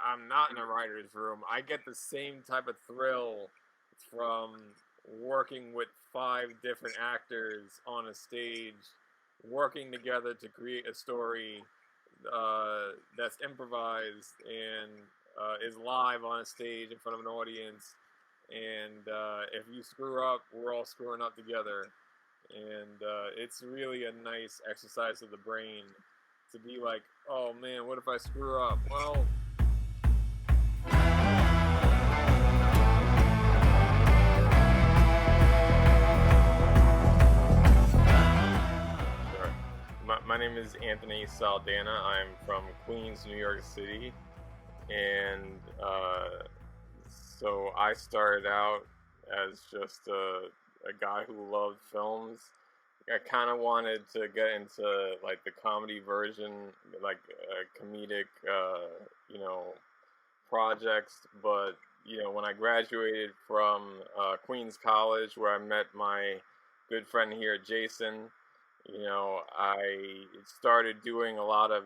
I'm not in a writer's room, I get the same type of thrill from working with 5 different actors on a stage, working together to create a story that's improvised and is live on a stage in front of an audience. And if you screw up, we're all screwing up together. And it's really a nice exercise of the brain to be like, oh man, what if I screw up? Well, my name is Anthony Saldana. I'm from Queens, New York City, and so I started out as just a guy who loved films. I kind of wanted to get into like the comedy version, like comedic, projects. But when I graduated from Queens College, where I met my good friend here, Jason, I started doing a lot of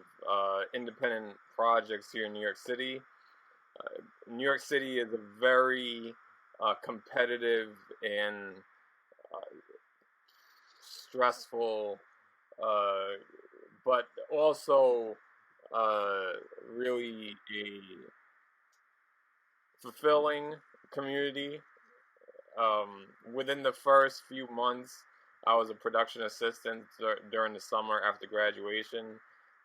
independent projects here in New York City. New York City is a very competitive and stressful, but also really a fulfilling community. Within the first few months, I was a production assistant during the summer after graduation,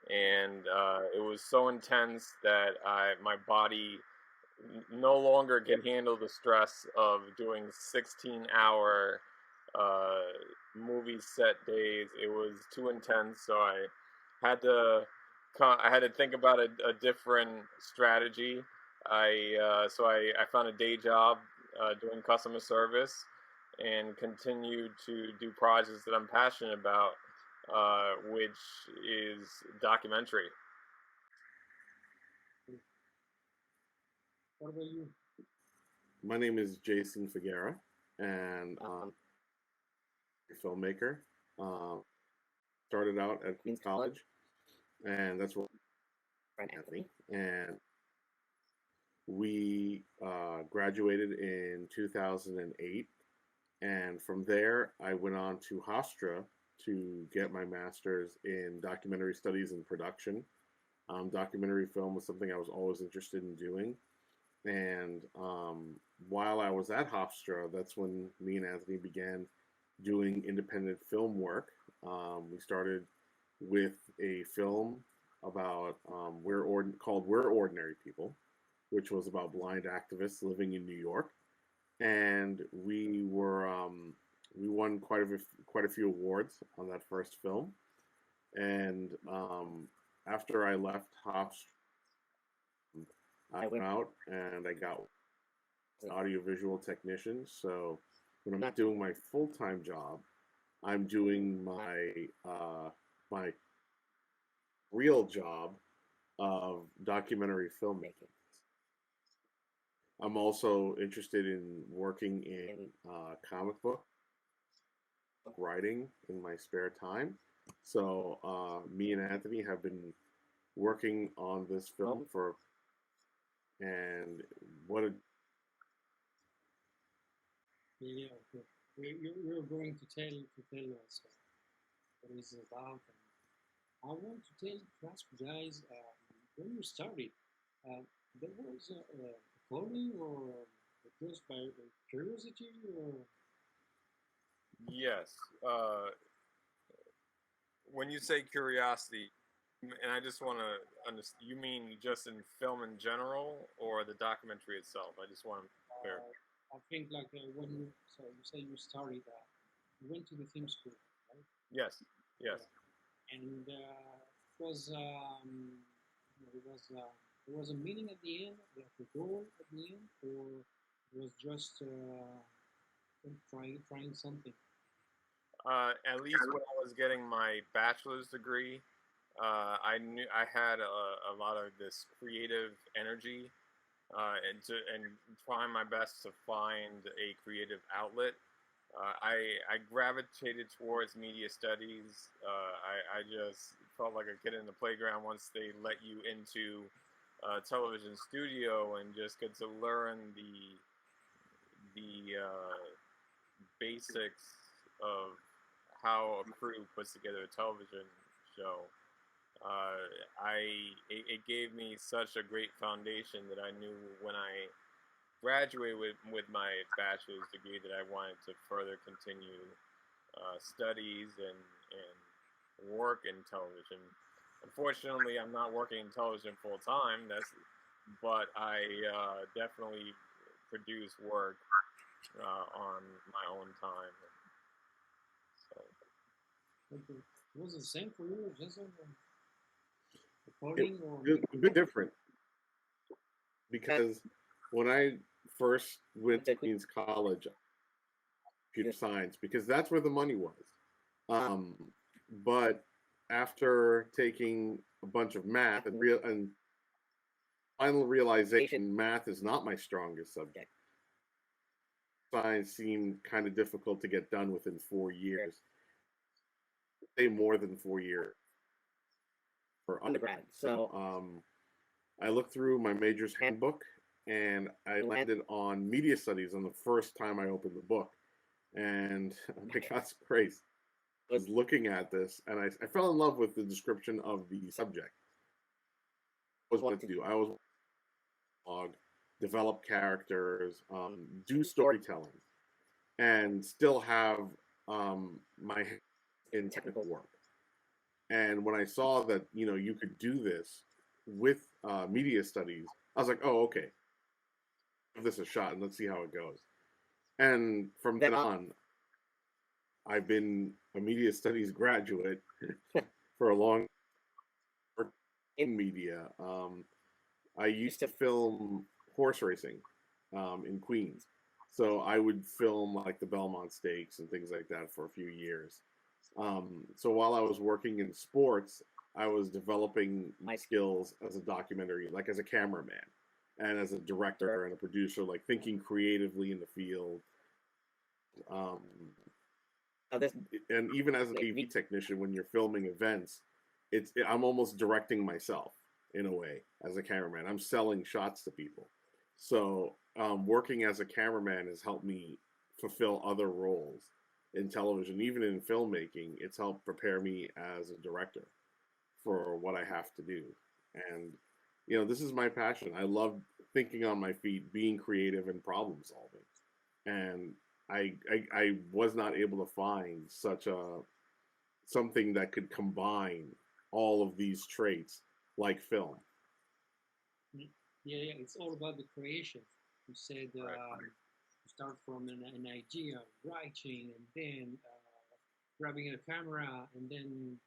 and it was so intense that my body no longer can handle the stress of doing 16-hour movie set days. It was too intense, so had to I had to think about a different strategy. I found a day job doing customer service and continued to do projects that I'm passionate about, which is documentary. What about you? My name is Jason Figuera, and I'm a filmmaker. Started out at Queens College, and that's where Anthony. And we graduated in 2008, and from there I went on to Hofstra to get my master's in documentary studies and production. Documentary film was something I was always interested in doing, and while I was at Hofstra, that's when me and Anthony began doing independent film work. We started with a film about called "We're Ordinary People," which was about blind activists living in New York, and we won quite a few awards on that first film. And after I left Hofstra, I went out and I got an audiovisual technician. So when I'm not doing my full-time job, I'm doing my real job of documentary filmmaking. I'm also interested in working in comic book writing in my spare time. So me and Anthony have been working on this film and what a Yeah, okay. You're going to tell us what it's about. And I want to ask you guys when you started, there was a calling or just by curiosity or Yes. When you say curiosity, and I just want to understand, you mean just in film in general or the documentary itself? I just want to clear. I think like when you say you started, you went to the film school, right? Yes. Yes. Yeah. And there was a meaning at the end, like a goal at the end, or it was just trying something. At least when I was getting my bachelor's degree, I knew I had a lot of this creative energy, and trying my best to find a creative outlet. I gravitated towards media studies. I just felt like a kid in the playground once they let you into television studio and just get to learn the basics of how a crew puts together a television show. It gave me such a great foundation that I knew when I graduated with my bachelor's degree that I wanted to further continue studies and work in television. Unfortunately, I'm not working in television full time. But I definitely produce work on my own time. So. Okay. Was it the same for you, Jason? Recording or It's a bit different because when I first went to Queens College, computer science, because that's where the money was. But after taking a bunch of math and final realization, math is not my strongest subject. Science seemed kind of difficult to get done within 4 years. Say more than 4 years for undergrad. So I looked through my major's handbook and I landed on media studies on the first time I opened the book. And my God's grace, I was looking at this and I fell in love with the description of the subject. I was wanted to do. I was develop characters, do storytelling, and still have my hand in technical work. And when I saw that you could do this with media studies, I was like, oh, okay, give this a shot and let's see how it goes. And from then on, I've been a media studies graduate for a long time in media. I used to film horse racing in Queens. So I would film like the Belmont Stakes and things like that for a few years. So while I was working in sports, I was developing my skills as a documentary, like as a cameraman and as a director and a producer, like thinking creatively in the field. And even as an AV technician, when you're filming events, I'm almost directing myself in a way as a cameraman. I'm selling shots to people. So working as a cameraman has helped me fulfill other roles in television, even in filmmaking. It's helped prepare me as a director for what I have to do. And this is my passion. I love thinking on my feet, being creative and problem solving. And I was not able to find something that could combine all of these traits like film. Yeah, it's all about the creation. You said you start from an idea, writing, and then grabbing a camera, and then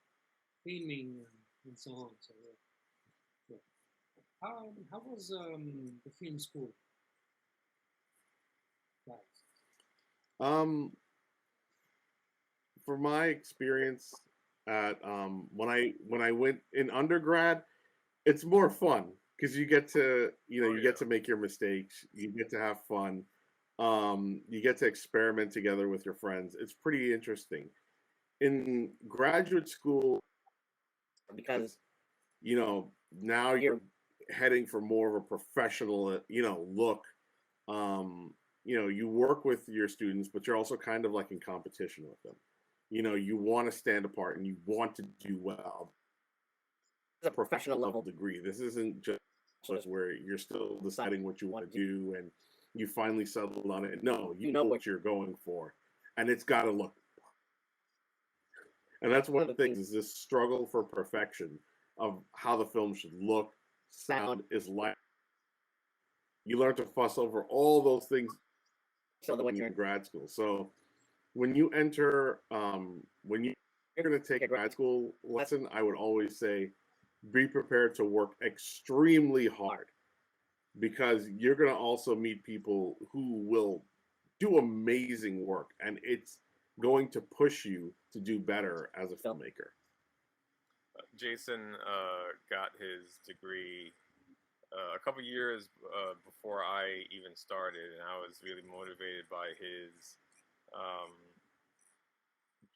filming, and so on. So, yeah. How was the film school? Guys? For my experience at when I went in undergrad, it's more fun because you get to get to make your mistakes, you get to have fun, you get to experiment together with your friends. It's pretty interesting. In graduate school, because now you're heading for more of a professional look. You work with your students, but you're also kind of like in competition with them. You want to stand apart and you want to do well. It's a professional level degree. This isn't just where you're still deciding what you want to do and you finally settled on it. No, you know what you're going for, and it's got to look. And that's one of the things, is this struggle for perfection of how the film should look, sound, is like. You learn to fuss over all those things when you're in grad school. So when you enter, when you're going to take a grad school lesson, I would always say, be prepared to work extremely hard, because you're going to also meet people who will do amazing work, and it's going to push you to do better as a filmmaker. Jason got his degree a couple years before I even started, and I was really motivated by his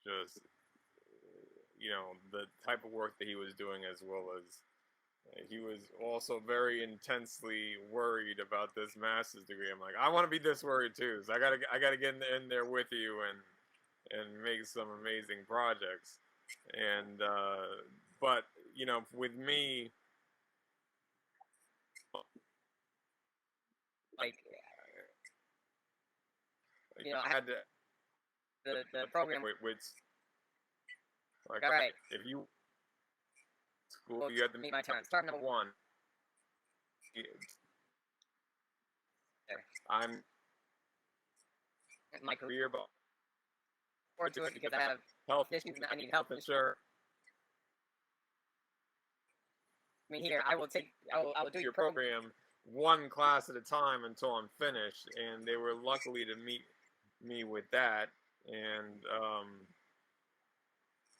just the type of work that he was doing, as well as he was also very intensely worried about this master's degree. I'm like, I want to be this worried too, so I gotta get in there with you and make some amazing projects. And but you know, with me, like, you know, I had the program which like, all right, if you school, you have to meet my terms. Term number one, I'm my career, but forward to it because I have health issues and I need health insurance. I mean, here I will do your program one class at a time until I'm finished, and they were luckily to meet me with that. And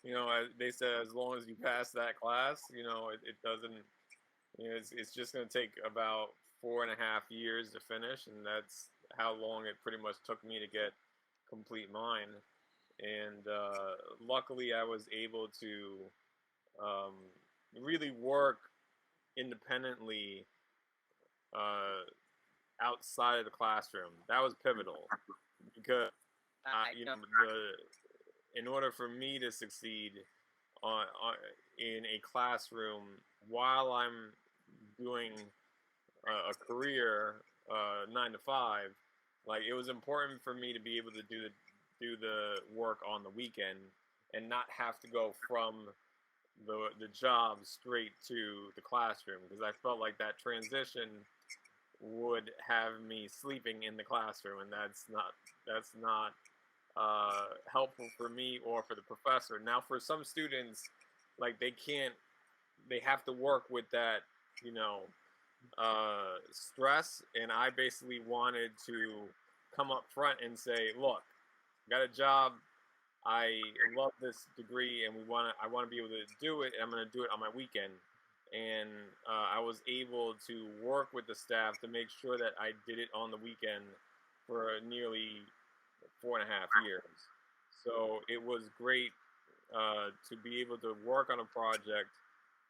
you know, they said as long as you pass that class, you know, it doesn't, you know, it's just going to take about 4.5 years to finish, and that's how long it pretty much took me to get complete mine. And luckily, I was able to um, really work independently outside of the classroom. That was pivotal because you know, in order for me to succeed in a classroom while I'm doing a career 9 to 5, like it was important for me to be able to do the work on the weekend and not have to go from the job straight to the classroom, because I felt like that transition would have me sleeping in the classroom, and that's not helpful for me or for the professor. Now, for some students, like they have to work with that, you know, stress, and I basically wanted to come up front and say, look, got a job, I love this degree, and I want to be able to do it, and I'm going to do it on my weekend. And I was able to work with the staff to make sure that I did it on the weekend for nearly 4.5 years. So it was great to be able to work on a project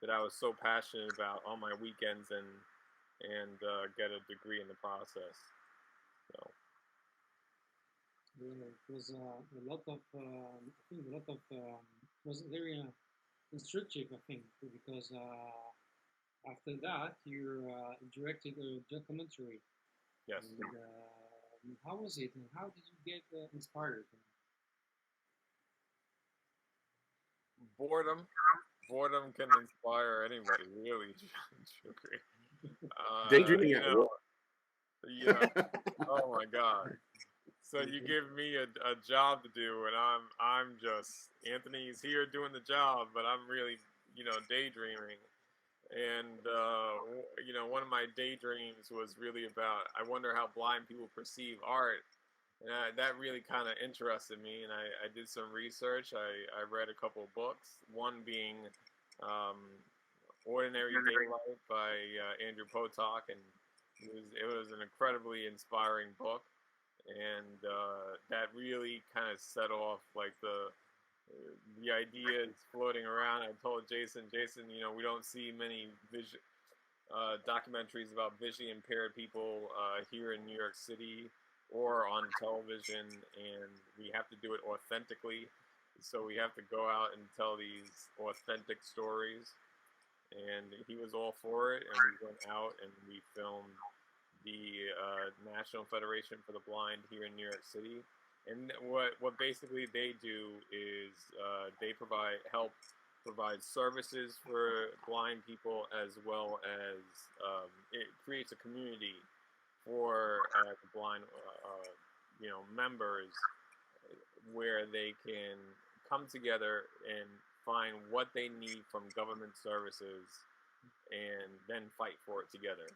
that I was so passionate about on my weekends and get a degree in the process. So. Yeah, it was a lot of, I think a lot of, it was very instructive, I think, because after that you directed a documentary. Yes. And, how was it, and how did you get inspired? Boredom can inspire anybody, really. Daydreaming you at know, work. yeah. Oh my God. So you give me a job to do, and I'm just, Anthony's here doing the job, but I'm really, you know, daydreaming. And you know, one of my daydreams was really about, I wonder how blind people perceive art, and that really kind of interested me. And I did some research. I read a couple of books. One being um, "Ordinary Daylight" by Andrew Potok, and it was an incredibly inspiring book. And that really kind of set off like the ideas floating around. I told Jason, you know, we don't see many documentaries about visually impaired people here in New York City or on television, and we have to do it authentically. So we have to go out and tell these authentic stories. And he was all for it, and we went out and we filmed the National Federation for the Blind here in New York City. And what basically they do is they provide services for blind people, as well as it creates a community for the blind you know, members, where they can come together and find what they need from government services and then fight for it together.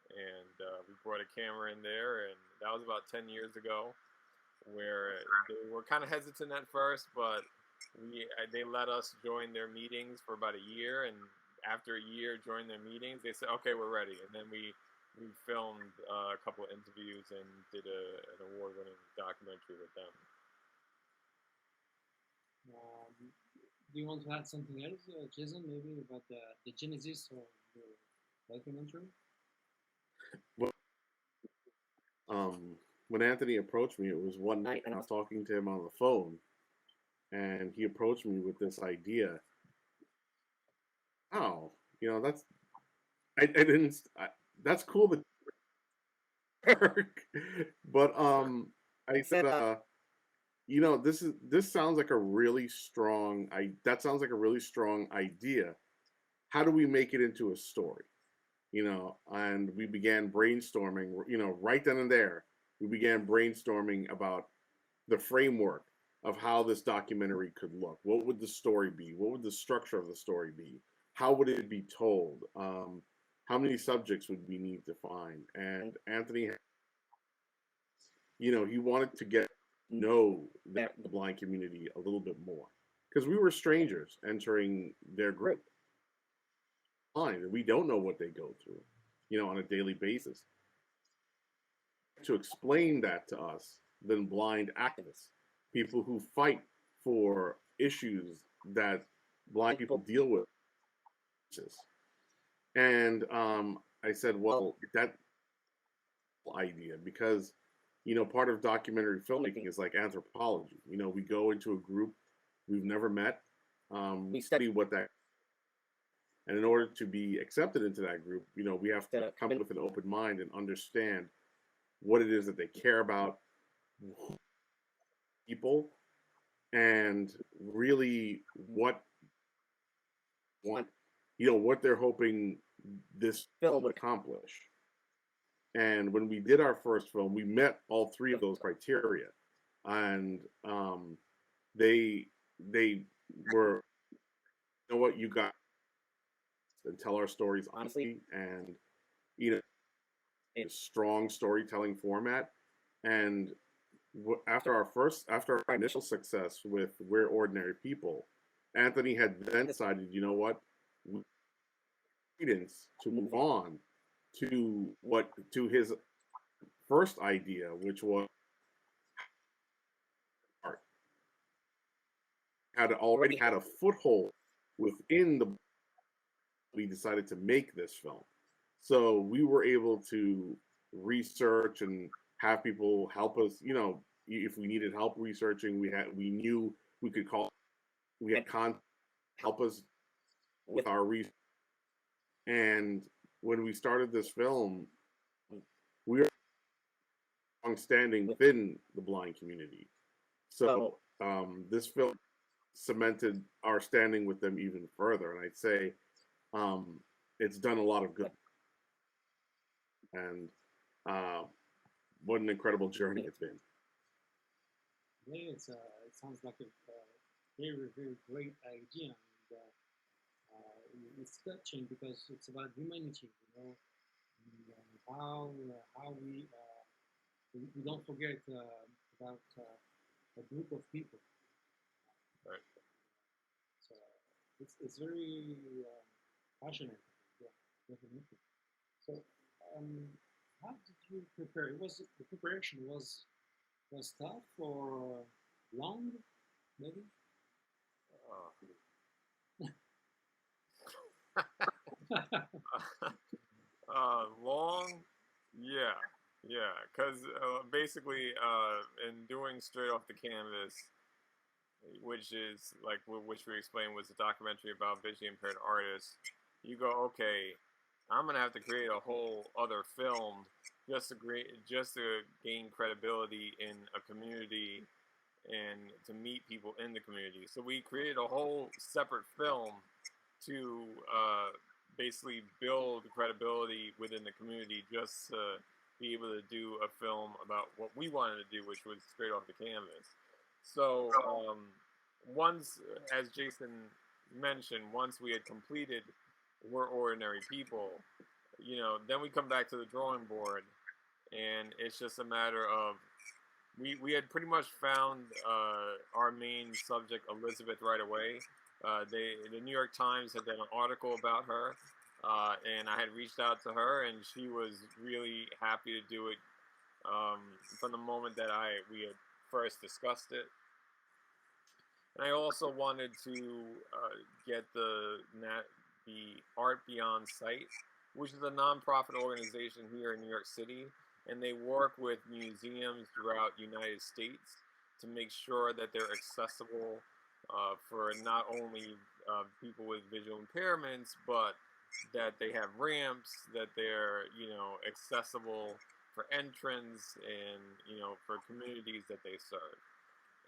And we brought a camera in there, and that was about 10 years ago, where they were kind of hesitant at first, but they let us join their meetings for about a year, and after a year joining their meetings, they said, okay, we're ready. And then we filmed a couple of interviews and did an award-winning documentary with them. Do you want to add something else, Jason, maybe about the genesis or documentary? Well, when Anthony approached me, it was one night, and I was talking to him on the phone, and he approached me with this idea. Oh, that's I didn't. That's cool that work, but I said, this sounds like a really strong. That sounds like a really strong idea. How do we make it into a story? And we began brainstorming. Right then and there, we began brainstorming about the framework of how this documentary could look. What would the story be? What would the structure of the story be? How would it be told? How many subjects would we need to find? And Anthony, he wanted to get to know the blind community a little bit more, because we were strangers entering their group. Blind, and we don't know what they go through, on a daily basis. To explain that to us than blind activists, people who fight for issues that blind people deal with. And I said, well, that idea, because part of documentary filmmaking is like anthropology. We go into a group we've never met, we study what that, and in order to be accepted into that group, we have to come with an open mind and understand what it is that they care about, people, and really what what they're hoping this film would accomplish. And when we did our first film, we met all three of those criteria, and they were, what, you got, and tell our stories honestly, and a strong storytelling format. And after our initial success with We're Ordinary People, Anthony had then decided, credence to move on to his first idea, which was art. Had already had a foothold within the. We decided to make this film, so we were able to research and have people help us. If we needed help researching, we knew we could call. We had help us with our research. And when we started this film, we were long-standing within the blind community. So this film cemented our standing with them even further. And I'd say it's done a lot of good. And what an incredible journey it's been. Yeah, it sounds like a very, very great idea. And it's touching because it's about humanity, and how we don't forget about a group of people. Right. So it's very passionate. Yeah, definitely. So how did you prepare? The preparation was tough or long, maybe? Long, yeah, because basically, in doing Straight Off the Canvas, which is which we explained was a documentary about visually impaired artists, you go, okay, I'm gonna have to create a whole other film just to gain credibility in a community and to meet people in the community. So we created a whole separate film to basically build credibility within the community, just to be able to do a film about what we wanted to do, which was Straight Off the Canvas. So once, as Jason mentioned, once we had completed We're Ordinary People, then we come back to the drawing board, and it's just a matter of, we had pretty much found our main subject, Elizabeth, right away. The New York Times had done an article about her, and I had reached out to her, and she was really happy to do it from the moment that we had first discussed it. And I also wanted to get the Art Beyond Sight, which is a nonprofit organization here in New York City, and they work with museums throughout the United States to make sure that they're accessible for not only people with visual impairments, but that they have ramps, that they're accessible for entrance, and for communities that they serve.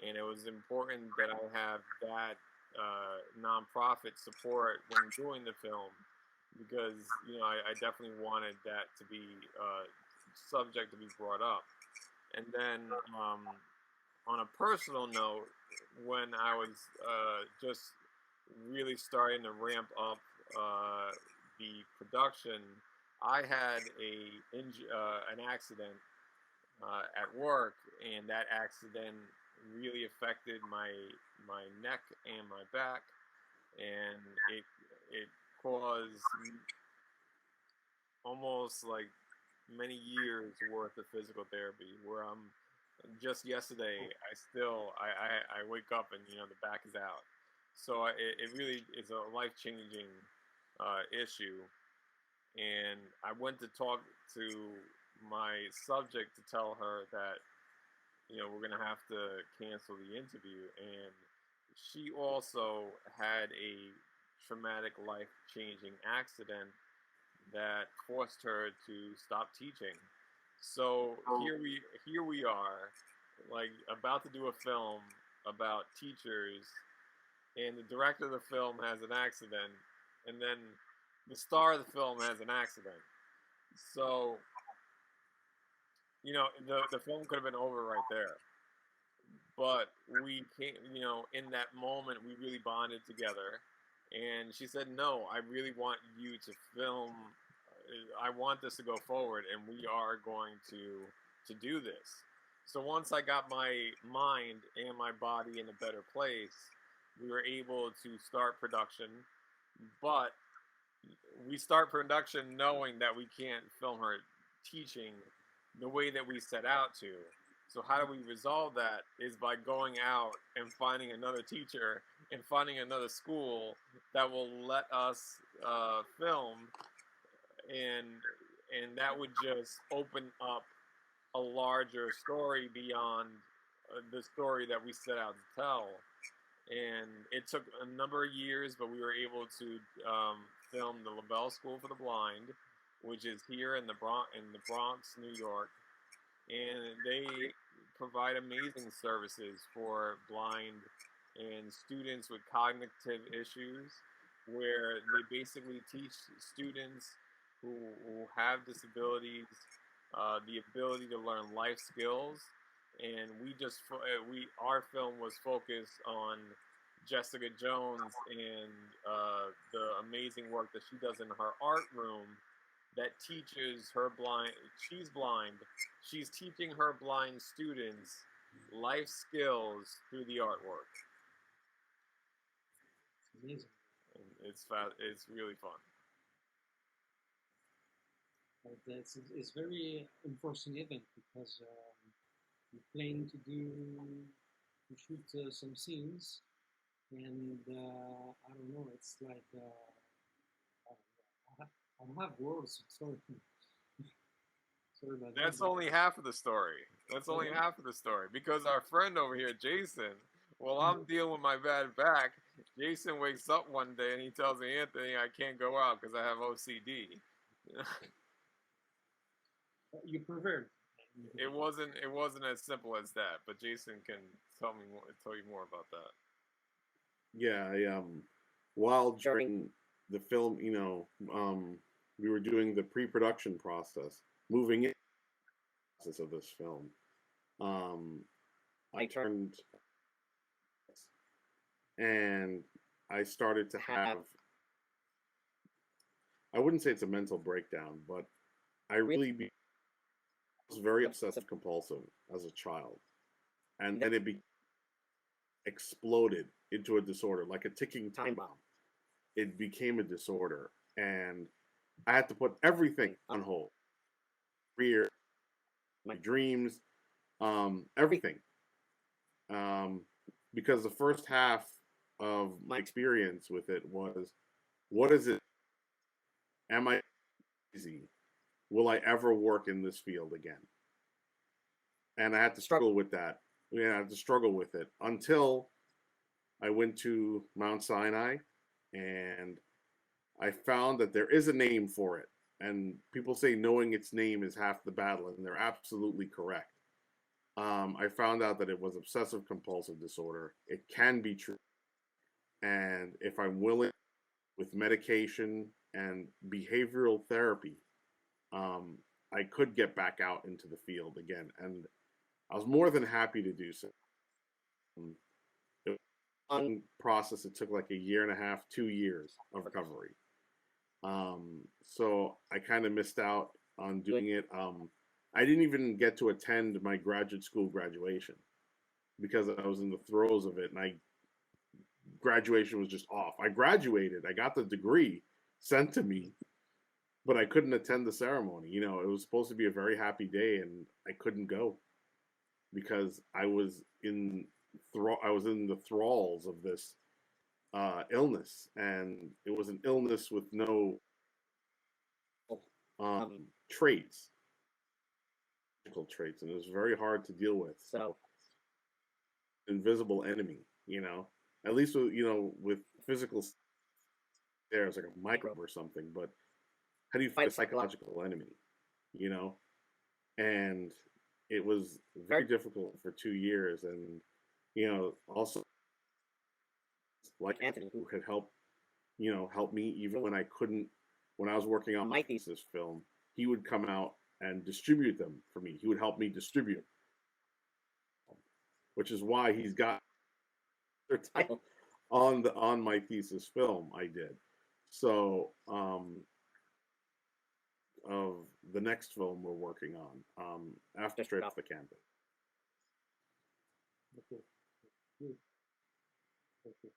And it was important that I have that nonprofit support when doing the film, because I definitely wanted that to be subject to be brought up. And then on a personal note, when I was just really starting to ramp up the production, I had an accident at work, and that accident really affected my neck and my back, and it caused almost like many years worth of physical therapy, where I'm just yesterday I wake up and the back is out. So it really is a life-changing issue. And I went to talk to my subject to tell her that we're gonna have to cancel the interview, and she also had a traumatic life-changing accident that forced her to stop teaching. So here we are, like about to do a film about teachers, and the director of the film has an accident, and then the star of the film has an accident. So the film could have been over right there. But we came, in that moment, we really bonded together. And she said, "No, I really want you to film. I want this to go forward, and we are going to do this." So once I got my mind and my body in a better place, we were able to start production. But we start production knowing that we can't film her teaching the way that we set out to. So how do we resolve that is by going out and finding another teacher and finding another school that will let us film, and that would just open up a larger story beyond the story that we set out to tell. And it took a number of years, but we were able to film the LaBelle School for the Blind, which is here in the Bronx, New York, and they provide amazing services for blind and students with cognitive issues, where they basically teach students who have disabilities the ability to learn life skills. And our film was focused on Jessica Jones and the amazing work that she does in her art room that teaches her blind. She's blind. She's teaching her blind students life skills through the artwork. It's amazing. And it's really fun. It's very enforcing event because we plan to shoot some scenes, and I don't know. It's like I don't have words. Sorry. Sorry about that. That's only half of the story. That's only half of the story, because our friend over here, Jason, while I'm dealing with my bad back, Jason wakes up one day and he tells me, "Anthony, I can't go out because I have OCD." You preferred. It wasn't as simple as that, but Jason can tell you more about that. Yeah, while during the film, we were doing the pre-production process, moving in the process of this film. I turned, and I started to have, I wouldn't say it's a mental breakdown, but I really was very obsessive compulsive as a child, and then it exploded into a disorder, like a ticking time bomb. It became a disorder, and I had to put everything on hold. Career, my dreams, everything. Because the first half of my experience with it was, what is it am I crazy? Will I ever work in this field again? And I had to struggle with that. Yeah, I had to struggle with it until I went to Mount Sinai, and I found that there is a name for it. And people say knowing its name is half the battle, and they're absolutely correct. I found out that it was obsessive compulsive disorder. It can be true. And if I'm willing, with medication and behavioral therapy, I could get back out into the field again. And I was more than happy to do so. It was a long process. It took like a year and a half, 2 years of recovery. So I kind of missed out on doing it. I didn't even get to attend my graduate school graduation because I was in the throes of it, and graduation was just off. I graduated. I got the degree sent to me, but I couldn't attend the ceremony. You know, it was supposed to be a very happy day, and I couldn't go because I was in the thralls of this illness, and it was an illness with no traits, and it was very hard to deal with. So, invisible enemy, you know. At least with with physical, there's like a microbe or something, but how do you fight a psychological enemy, you know? And it was very difficult for 2 years, and also like Anthony, who had helped me even when I couldn't, when I was working on my thesis film, he would come out and distribute them for me. He would help me distribute, which is why he's got their title on my thesis film I did. So of the next film we're working on after Straight Off the Canvas. Okay. Good. Okay.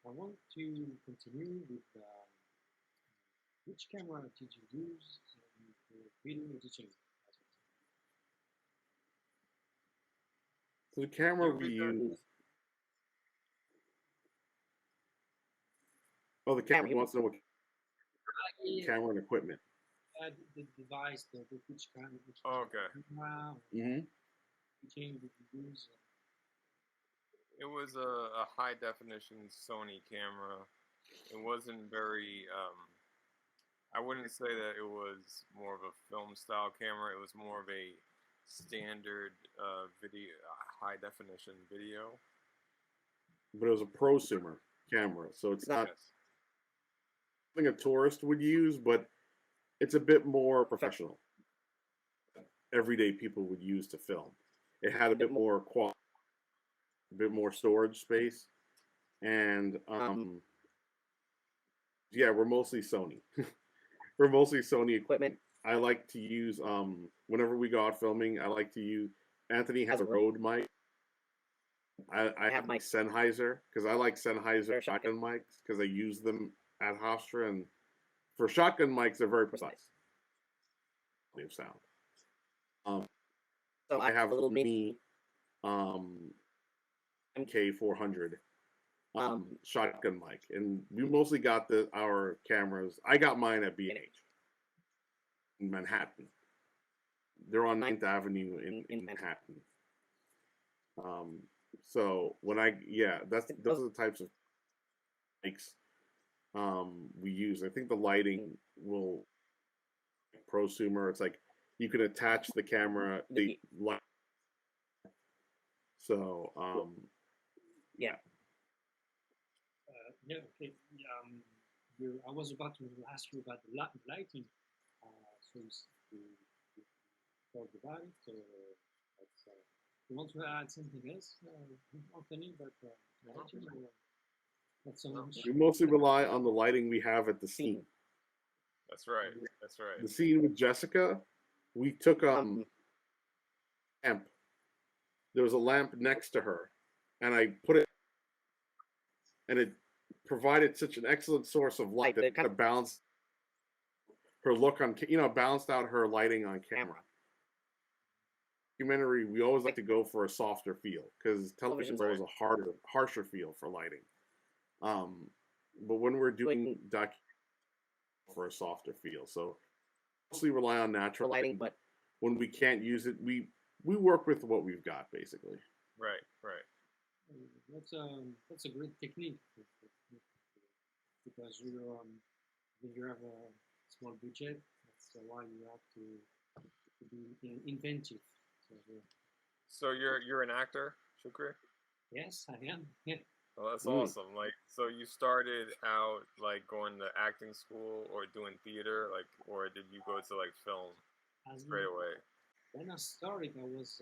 I want to continue with which camera did you use for video editing? So the camera we use. Oh, the camera. He wants to know what camera and equipment. The device, which camera? Okay. Mm-hmm. Which camera did you use? It was a high definition Sony camera. It wasn't very. I wouldn't say that it was more of a film style camera. It was more of a standard video, high definition video. But it was a prosumer camera, so it's not something a tourist would use, but it's a bit more professional. Everyday people would use to film. It had a bit more quality, a bit more storage space, and yeah, we're mostly Sony. We're mostly Sony equipment. I like to use whenever we go out filming. I like to use. Anthony has a Rode mic. I have my Sennheiser because I like Sennheiser shotgun mics because I use them at Hofstra, and for shotgun mics they're very precise. Of sound. So I have a little mini MK400 shotgun mic, and we mostly got our cameras. I got mine at B&H in Manhattan. They're on 9th Avenue in Manhattan. So when those are the types of mics we use. I think the lighting will prosumer. It's like you can attach the camera, the light. So yeah. Yeah. Okay. I was about to ask you about the lighting. So talk about it. You want to add something else, Anthony? But we mostly rely on the lighting we have at the scene. That's right. That's right. The scene with Jessica, we took a lamp. There was a lamp next to her, and I put it, and it provided such an excellent source of light that it kind of balanced her look on, balanced out her lighting on camera. Documentary, we always like to go for a softer feel because television is always a harsher feel for lighting. But when we're doing for a softer feel. So mostly rely on natural lighting, but when we can't use it, we work with what we've got basically. Right, right. That's a great technique because when you have a small budget, that's why you have to be inventive. So, So you're an actor, Shukri? yes, I am. Yeah. Well, that's Mm. awesome. Like, so you started out like going to acting school or doing theater, like, or did you go to like film straight away? When I started, I was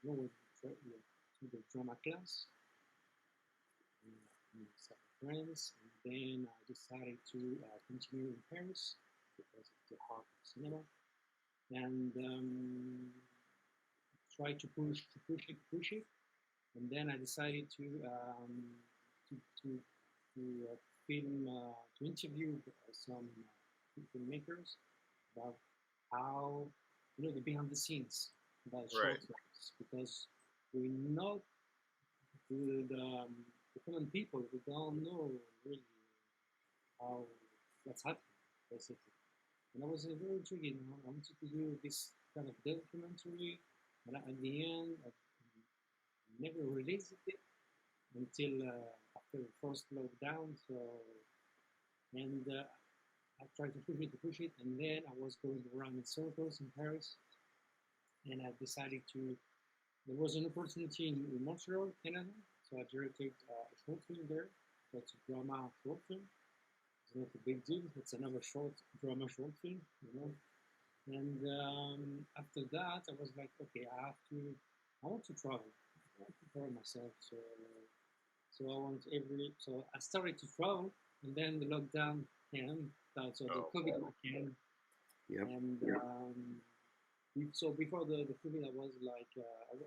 going to the drama class with some friends, and then I decided to continue in Paris because it's the heart of cinema, and try to push it, and then I decided to to to film to interview some filmmakers about how the behind the scenes about short Right. films because we know the common people we don't know really how what's happening basically. And I was very intrigued. I wanted to do this kind of documentary, but at the end, I never released it until after the first lockdown. So, and I tried to push it, and then I was going around in circles in Paris, and I decided to. There was an opportunity in Montreal, Canada, so I directed a short film there. That's a drama short film. It's not a big deal. It's another drama short film, And after that, I was like, okay, I want to travel. I want to travel myself. So I started to travel, and then the lockdown came. So the COVID came, Yep. and so before the COVID, I was like, I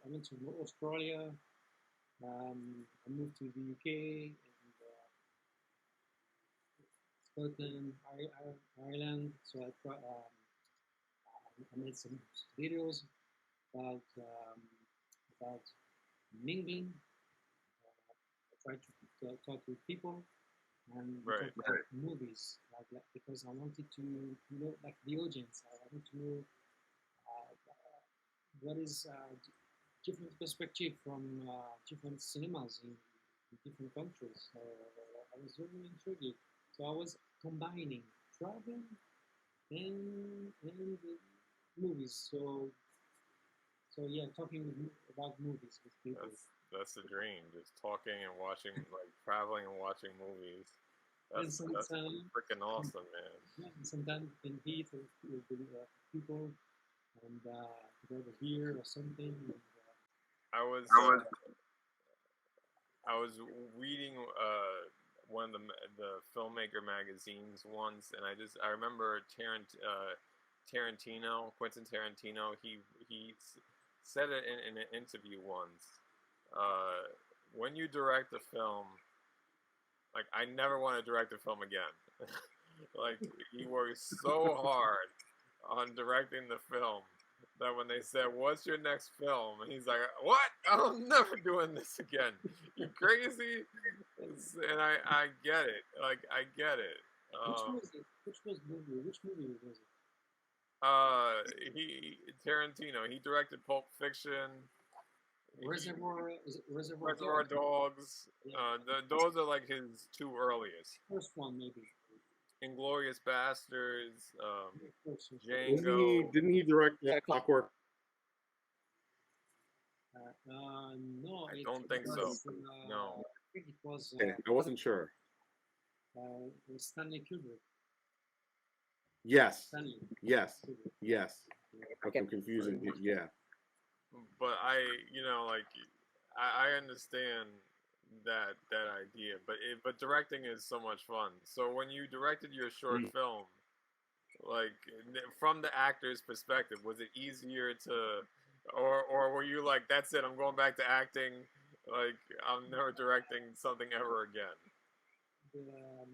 went to Australia. I moved to the UK and Scotland, Ireland. So I made some videos about mingling. I tried to talk with people and Right. talk about movies, because I wanted to know, like the audience. I wanted to know what is different perspective from different cinemas in different countries. So I was very intrigued. So I was combining traveling and movies. So yeah, talking about movies with people. That's the dream. Just talking and watching, like traveling and watching movies. That's freaking awesome, man. Yeah, and sometimes you can meet with people and go to beer or something. And, I was reading one of the filmmaker magazines once, and I remember Quentin Tarantino. He said it in an interview once. When you direct a film, like I never want to direct a film again. Like he worked so hard on directing the film that when they said, "What's your next film?" and he's like, "What? I'm never doing this again. You crazy?" And I get it. Like I get it. which movie was it? He Tarantino. He directed Pulp Fiction. Reservoir Dogs. Yeah. Those are like his two earliest. First one maybe. Inglorious Bastards. Django. Didn't he direct Clockwork? No, I don't think so. No. I think it was. I wasn't sure. Stanley Kubrick. Yes. Stanley. Yes. Yes. Okay, I'm confusing. Yeah. But I understand that idea, but directing is so much fun. So when you directed your short film, like from the actor's perspective, was it easier to, or were you like, that's it, I'm going back to acting, like I'm never directing something ever again? Well,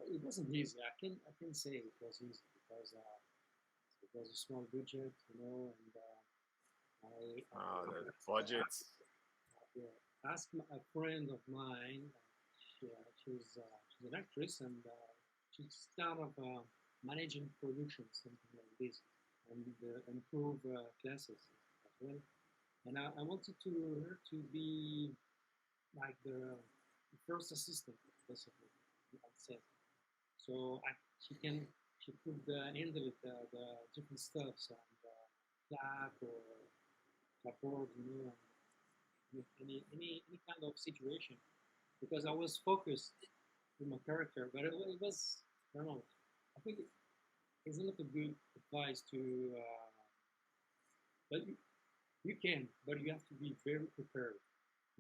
it wasn't easy. I can say it was easy because it was a small budget, and the budgets. I asked a friend of mine. She's an actress, and she's kind of managing production, something like this, and improve classes as well. And I wanted to her to be like the first assistant, basically, on set. So she could handle it, the different stuffs and clap or clapboard, any kind of situation. Because I was focused with my character, but it was I don't know. I think it's not a good advice to, but you can, but you have to be very prepared.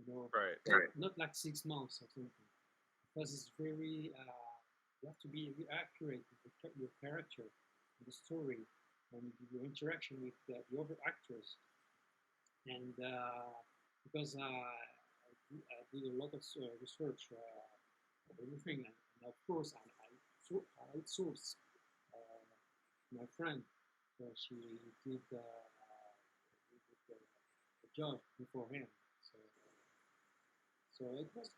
Right. Not like 6 months or something, because it's very. You have to be accurate with your character, the story, and your interaction with the other actors. And because I did a lot of research, everything, and of course I outsourced my friend. She did the job beforehand. So, so it was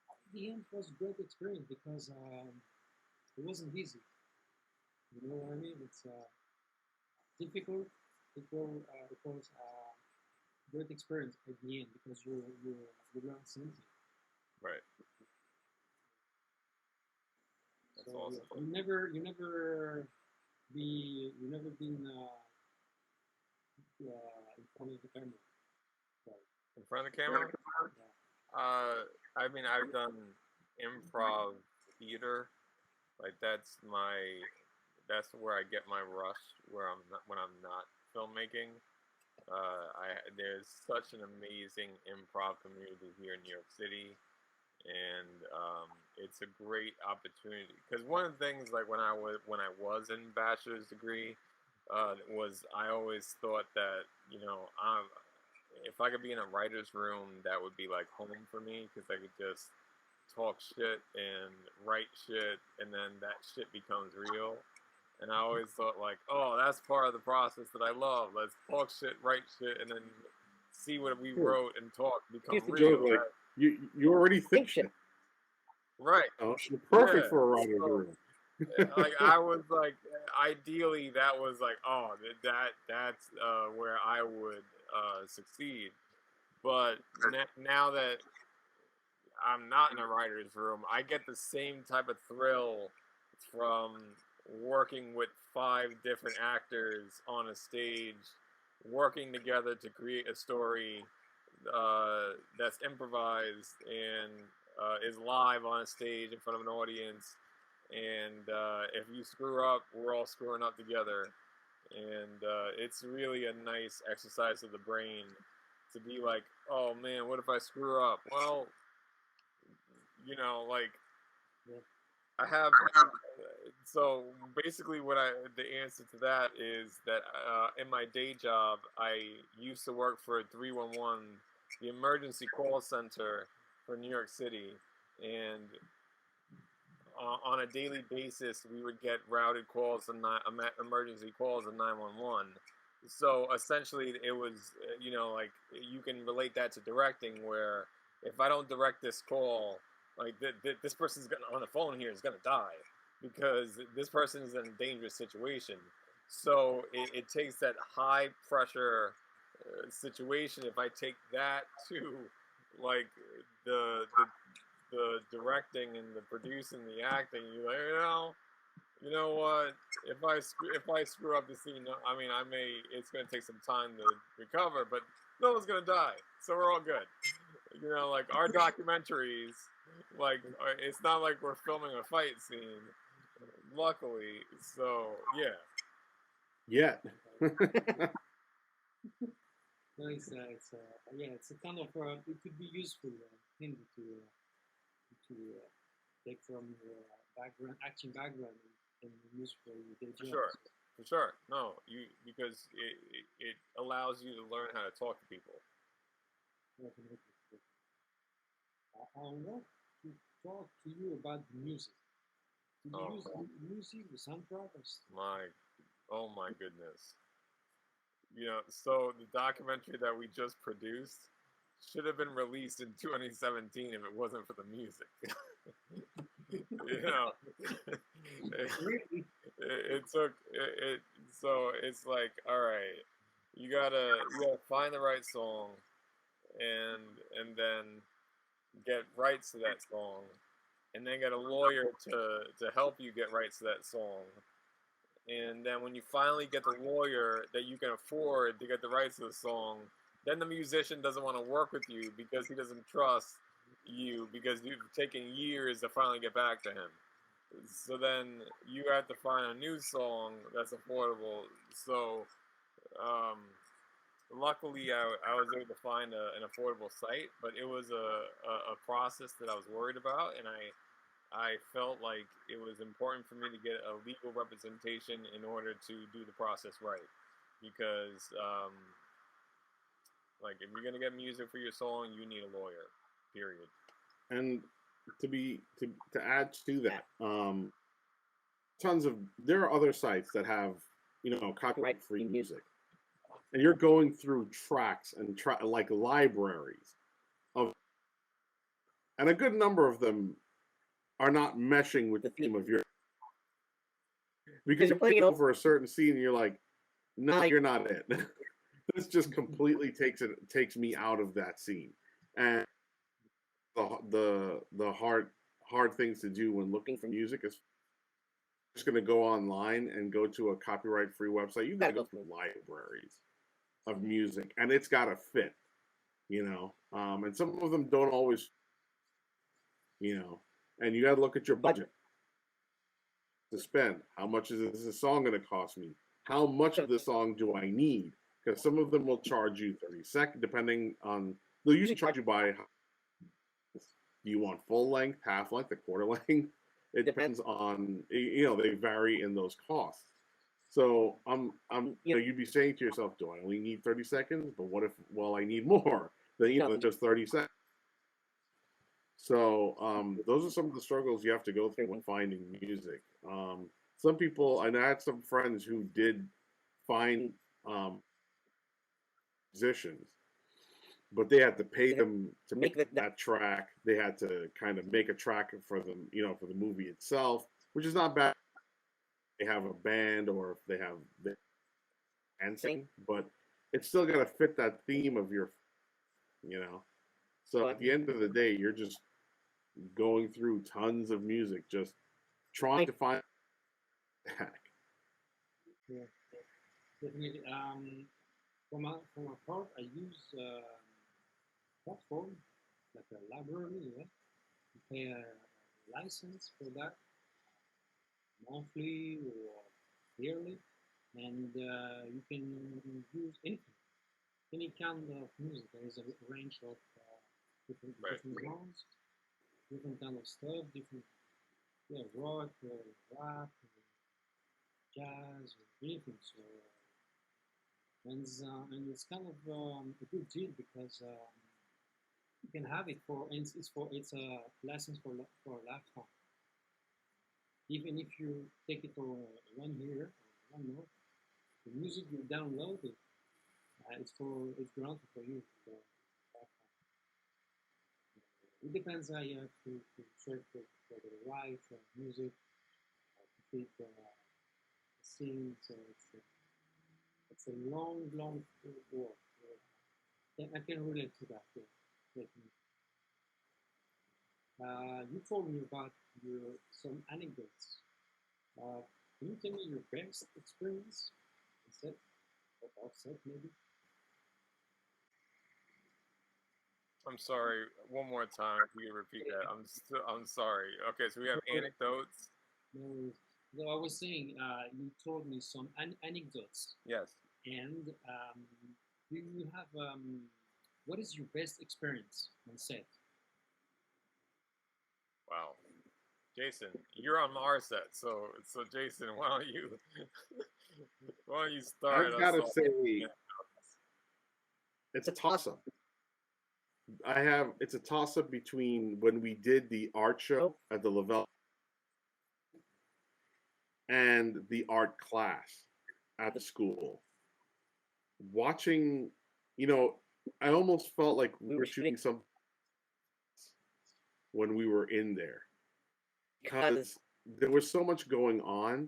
at the end was a great experience because it wasn't easy. You know what I mean? It's difficult. It was great experience at the end because you learn something. Right. That's So awesome. you never been in front of the camera. Right. In front of the camera? Yeah. I mean, I've done improv theater. Like that's where I get my rush. When I'm not filmmaking. There's such an amazing improv community here in New York City, and it's a great opportunity. Because one of the things, like when I was in bachelor's degree, was I always thought that if I could be in a writer's room, that would be like home for me because I could just talk shit and write shit, and then that shit becomes real. And I always thought like, oh, that's part of the process that I love. Let's talk shit, write shit, and then see what we wrote and talked become real. Like, you already think shit. Right. Oh, you're perfect Yeah. for a writer's So, room. like I was like, ideally that was like, oh, that's where I would succeed. But now that I'm not in a writer's room, I get the same type of thrill from working with 5 different actors on a stage, working together to create a story that's improvised and is live on a stage in front of an audience. And if you screw up, we're all screwing up together. And it's really a nice exercise of the brain to be like, oh man, what if I screw up? Well, like I have. So basically, the answer to that is that in my day job, I used to work for 311, the emergency call center for New York City, and on a daily basis, we would get routed calls and emergency calls and 911. So essentially, it was like you can relate that to directing, where if I don't direct this call, like this person's on the phone here is gonna die because this person is in a dangerous situation. So it takes that high pressure situation. If I take that to like the directing and the producing, the acting, you're like, you know what? If I screw up the scene, I mean, it's gonna take some time to recover, but no one's gonna die, so we're all good. Like our documentaries, like it's not like we're filming a fight scene, luckily. So yeah. Yeah. No, it's a kind of it could be useful thing to take from your acting background, and use for your day job. For sure. No, because it allows you to learn how to talk to people. I want to talk to you about the music. Do you use music, the soundtrack? Oh my goodness. So the documentary that we just produced should have been released in 2017 if it wasn't for the music. You know, Really? it took it. So it's like, all right, you gotta find the right song, and then get rights to that song, and then get a lawyer to help you get rights to that song. And then when you finally get the lawyer that you can afford to get the rights to the song, then the musician doesn't want to work with you because he doesn't trust you because you've taken years to finally get back to him. So then you have to find a new song that's affordable. So um, luckily, I was able to find an affordable site, but it was a process that I was worried about, and I felt like it was important for me to get a legal representation in order to do the process right. Because, like, if you're gonna get music for your song, you need a lawyer. Period. And to add to that, tons of there are other sites that have copyright free music, and you're going through tracks and like libraries of, and a good number of them are not meshing with the theme of your, because you're playing it over a certain scene and you're like, no, you're not it. This just completely takes me out of that scene. And the hard things to do when looking for music is just going to go online and go to a copyright free website. You got to go through libraries of music, and it's got to fit, and some of them don't always, and you got to look at your budget to spend. How much is this song going to cost me? How much of the song do I need? Because some of them will charge you 30 seconds, depending on, they'll usually charge you by, do you want full length, half length, a quarter length? It depends on, they vary in those costs. So you'd be saying to yourself, do I only need 30 seconds? But what if, well, I need more than just 30 seconds? So those are some of the struggles you have to go through when finding music. Some people, and I had some friends who did find musicians, but they had to pay them to make that track. They had to kind of make a track for them, for the movie itself, which is not bad. They have a band or if they have the dancing, but it's still got to fit that theme of your, So at the end of the day, you're just going through tons of music, just trying to find that. Yeah, definitely. For my part, I use platform like a library. Yeah, you pay a license for that monthly or yearly, and you can use any kind of music. There is a range of different genres, different kind of stuff, different rock, rap, jazz, or anything. So and it's kind of a good deal because you can have it for it's a license for a lifetime. Even if you take it for 1 year or 1 month, the music you download it's granted for you for lifetime. It depends how you have to search for the right music to fit the scene. So it's a long work. I can relate to that. Yeah. You told me about some anecdotes. Can you tell me your best experience on set or off set, maybe? I'm sorry. One more time, if you could repeat that. I'm sorry. Okay, so we have anecdotes. No. So I was saying, you told me some anecdotes. Yes. And do you have what is your best experience on set? Wow. Jason, you're on our set, so Jason, why don't you start? I've got to say, it's a toss-up. It's a toss-up between when we did the art show at the Lavelle and the art class at the school. Watching, I almost felt like we were shooting some when we were in there. because there was so much going on,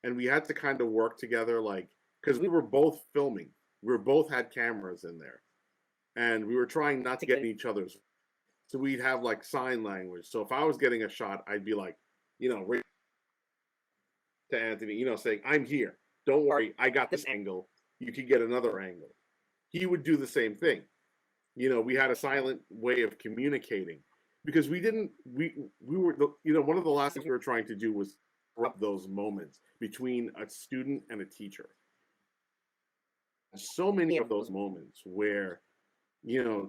and we had to kind of work together, like, because we were both filming, we were both had cameras in there, and we were trying not to get in each other's. So we'd have like sign language. So if I was getting a shot, I'd be like, right to Anthony, saying, "I'm here. Don't worry, I got this angle. You can get another angle." He would do the same thing. We had a silent way of communicating because we were one of the last things we were trying to do was interrupt those moments between a student and a teacher. So many of those moments where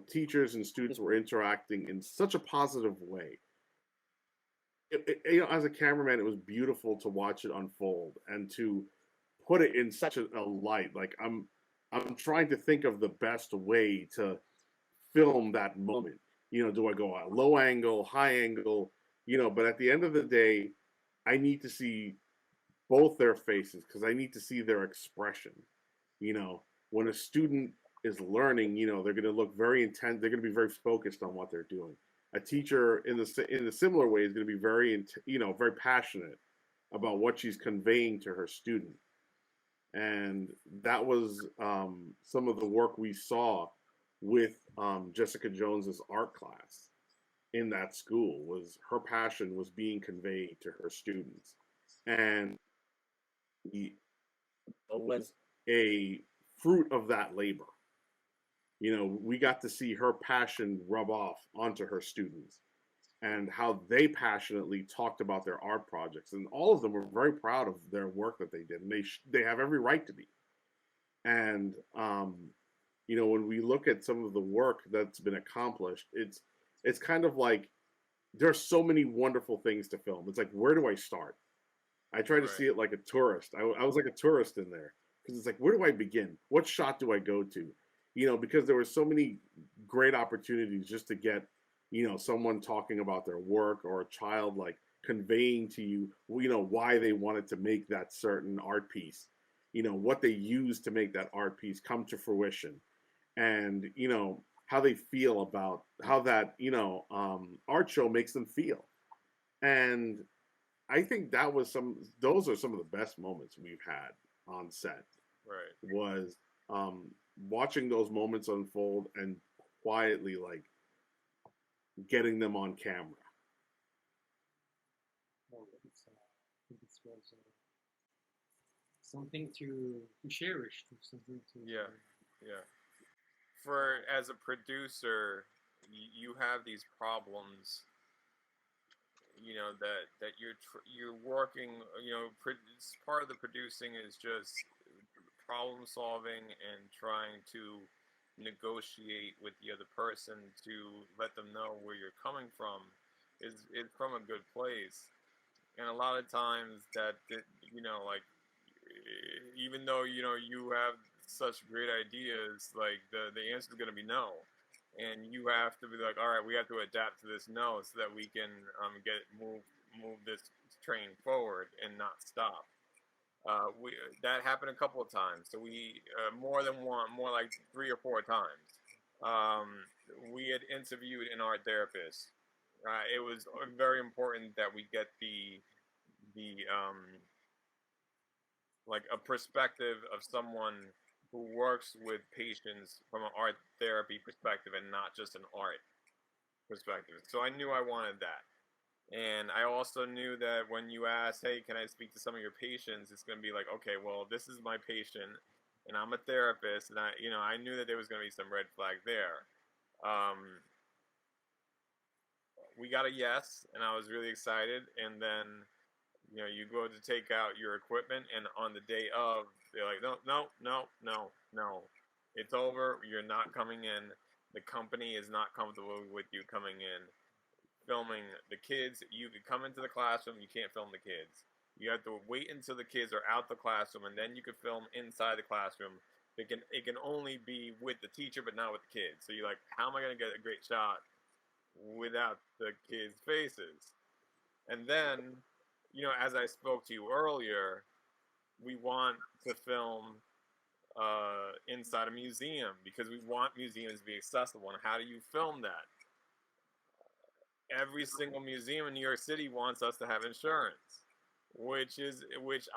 teachers and students were interacting in such a positive way. As a cameraman, it was beautiful to watch it unfold and to put it in such a light. Like I'm trying to think of the best way to film that moment. Do I go a low angle, high angle? But at the end of the day, I need to see both their faces because I need to see their expression. When a student is learning, they're going to look very intense. They're going to be very focused on what they're doing. A teacher, in a similar way, is going to be very, very passionate about what she's conveying to her student. And that was some of the work we saw with Jessica Jones's art class in that school. Was her passion was being conveyed to her students, and it was a fruit of that labor. We got to see her passion rub off onto her students and how they passionately talked about their art projects. And all of them were very proud of their work that they did. And they have every right to be. And, when we look at some of the work that's been accomplished, it's kind of like there's so many wonderful things to film. It's like, where do I start? I try to see it like a tourist. I was like a tourist in there because it's like, where do I begin? What shot do I go to? Because there were so many great opportunities just to get, someone talking about their work or a child like conveying to you, why they wanted to make that certain art piece, what they used to make that art piece come to fruition, and, how they feel about how that, art show makes them feel. And I think those are some of the best moments we've had on set. Right. Was watching those moments unfold and quietly like getting them on camera. Well, I think it was something to cherish, something to yeah. For as a producer, you have these problems. That you're working. Part of the producing is just problem solving and trying to negotiate with the other person to let them know where you're coming from is from a good place. And a lot of times that like, even though you have such great ideas, like the answer is going to be no, and you have to be like, all right, we have to adapt to this no so that we can move this train forward and not stop. That happened a couple of times. So we more than one, more like 3 or 4 times. We had interviewed an art therapist. It was very important that we get the like a perspective of someone who works with patients from an art therapy perspective and not just an art perspective. So I knew I wanted that. And I also knew that when you ask, hey, can I speak to some of your patients? It's going to be like, okay, well, this is my patient and I'm a therapist. And I knew that there was going to be some red flag there. We got a yes, and I was really excited. And then, you go to take out your equipment, and on the day of, they're like, no, it's over. You're not coming in. The company is not comfortable with you coming in. Filming the kids, you could come into the classroom, you can't film the kids. You have to wait until the kids are out the classroom, and then you can film inside the classroom. It can only be with the teacher, but not with the kids. So you're like, how am I going to get a great shot without the kids' faces? And then, as I spoke to you earlier, we want to film inside a museum because we want museums to be accessible. And how do you film that? every single museum in New York City wants us to have insurance, which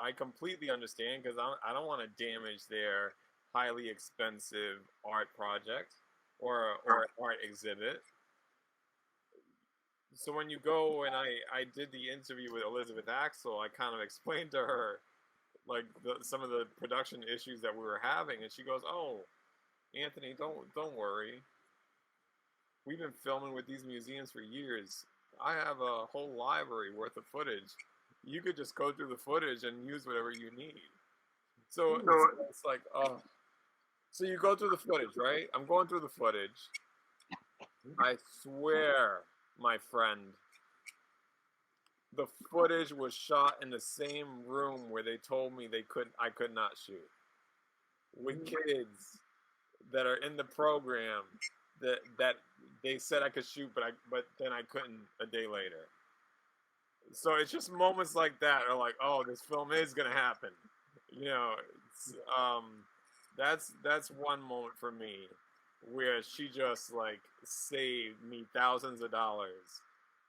I completely understand because I don't want to damage their highly expensive art project or art exhibit. So when you go and I did the interview with Elizabeth Axel, I kind of explained to her like some of the production issues that we were having, and she goes, "Oh, Anthony, don't worry. We've been filming with these museums for years. I have a whole library worth of footage. You could just go through the footage and use whatever you need." So it's like, oh, so you go through the footage, right? I'm going through the footage. I swear, my friend, the footage was shot in the same room where they told me I could not shoot, with kids that are in the program that they said I could shoot, but then I couldn't a day later. So it's just moments like that are like, oh, this film is gonna happen. You know, that's one moment for me where she just like saved me thousands of dollars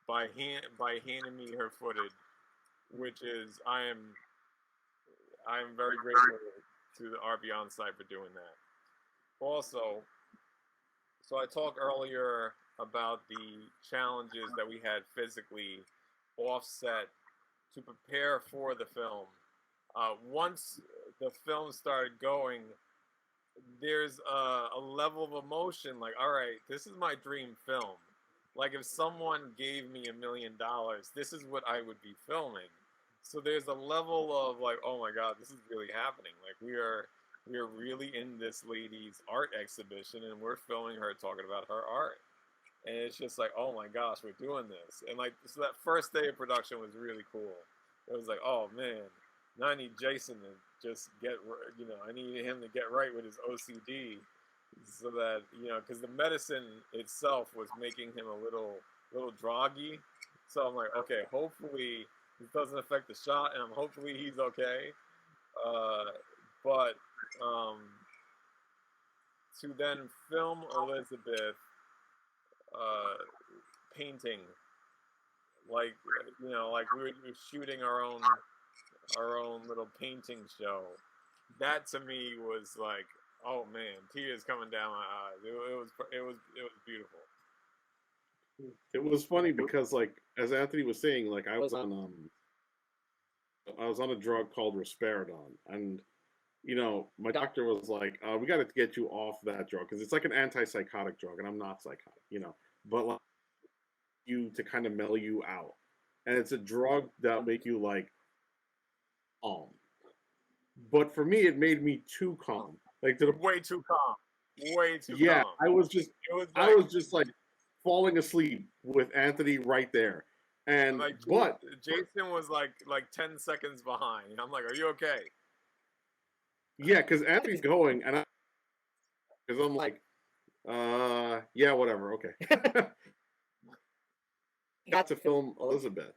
by handing me her footage, which is I am very grateful to the RB on site for doing that. Also, so I talked earlier about the challenges that we had physically offset to prepare for the film. Once the film started going, there's a level of emotion like, all right, this is my dream film. Like if someone gave me $1 million, this is what I would be filming. So there's a level of like, oh my God, this is really happening. Like we are really in this lady's art exhibition and we're filming her talking about her art. And it's just like, oh my gosh, we're doing this. And like, so that first day of production was really cool. It was like, oh man, now I need Jason to just I need him to get right with his OCD so that, because the medicine itself was making him a little droggy. So I'm like, okay, hopefully this doesn't affect the shot and hopefully he's okay. But to then film Elizabeth painting, like like we were shooting our own little painting show. That to me was like, oh man, tears coming down my eyes. It was beautiful. It was funny because, like, as Anthony was saying, like I was on a drug called risperidone, and my doctor was like, "We got to get you off that drug because it's like an antipsychotic drug, and I'm not psychotic, but like you to kind of mellow you out, and it's a drug that make you like calm. But for me, it made me too calm, like to the way too calm, way too yeah. calm. I was just like falling asleep with Anthony right there, and like, but Jason was like 10 seconds behind. I'm like, are you okay? Yeah, because Anthony's going, and because I'm like, yeah, whatever, okay. Got to film Elizabeth.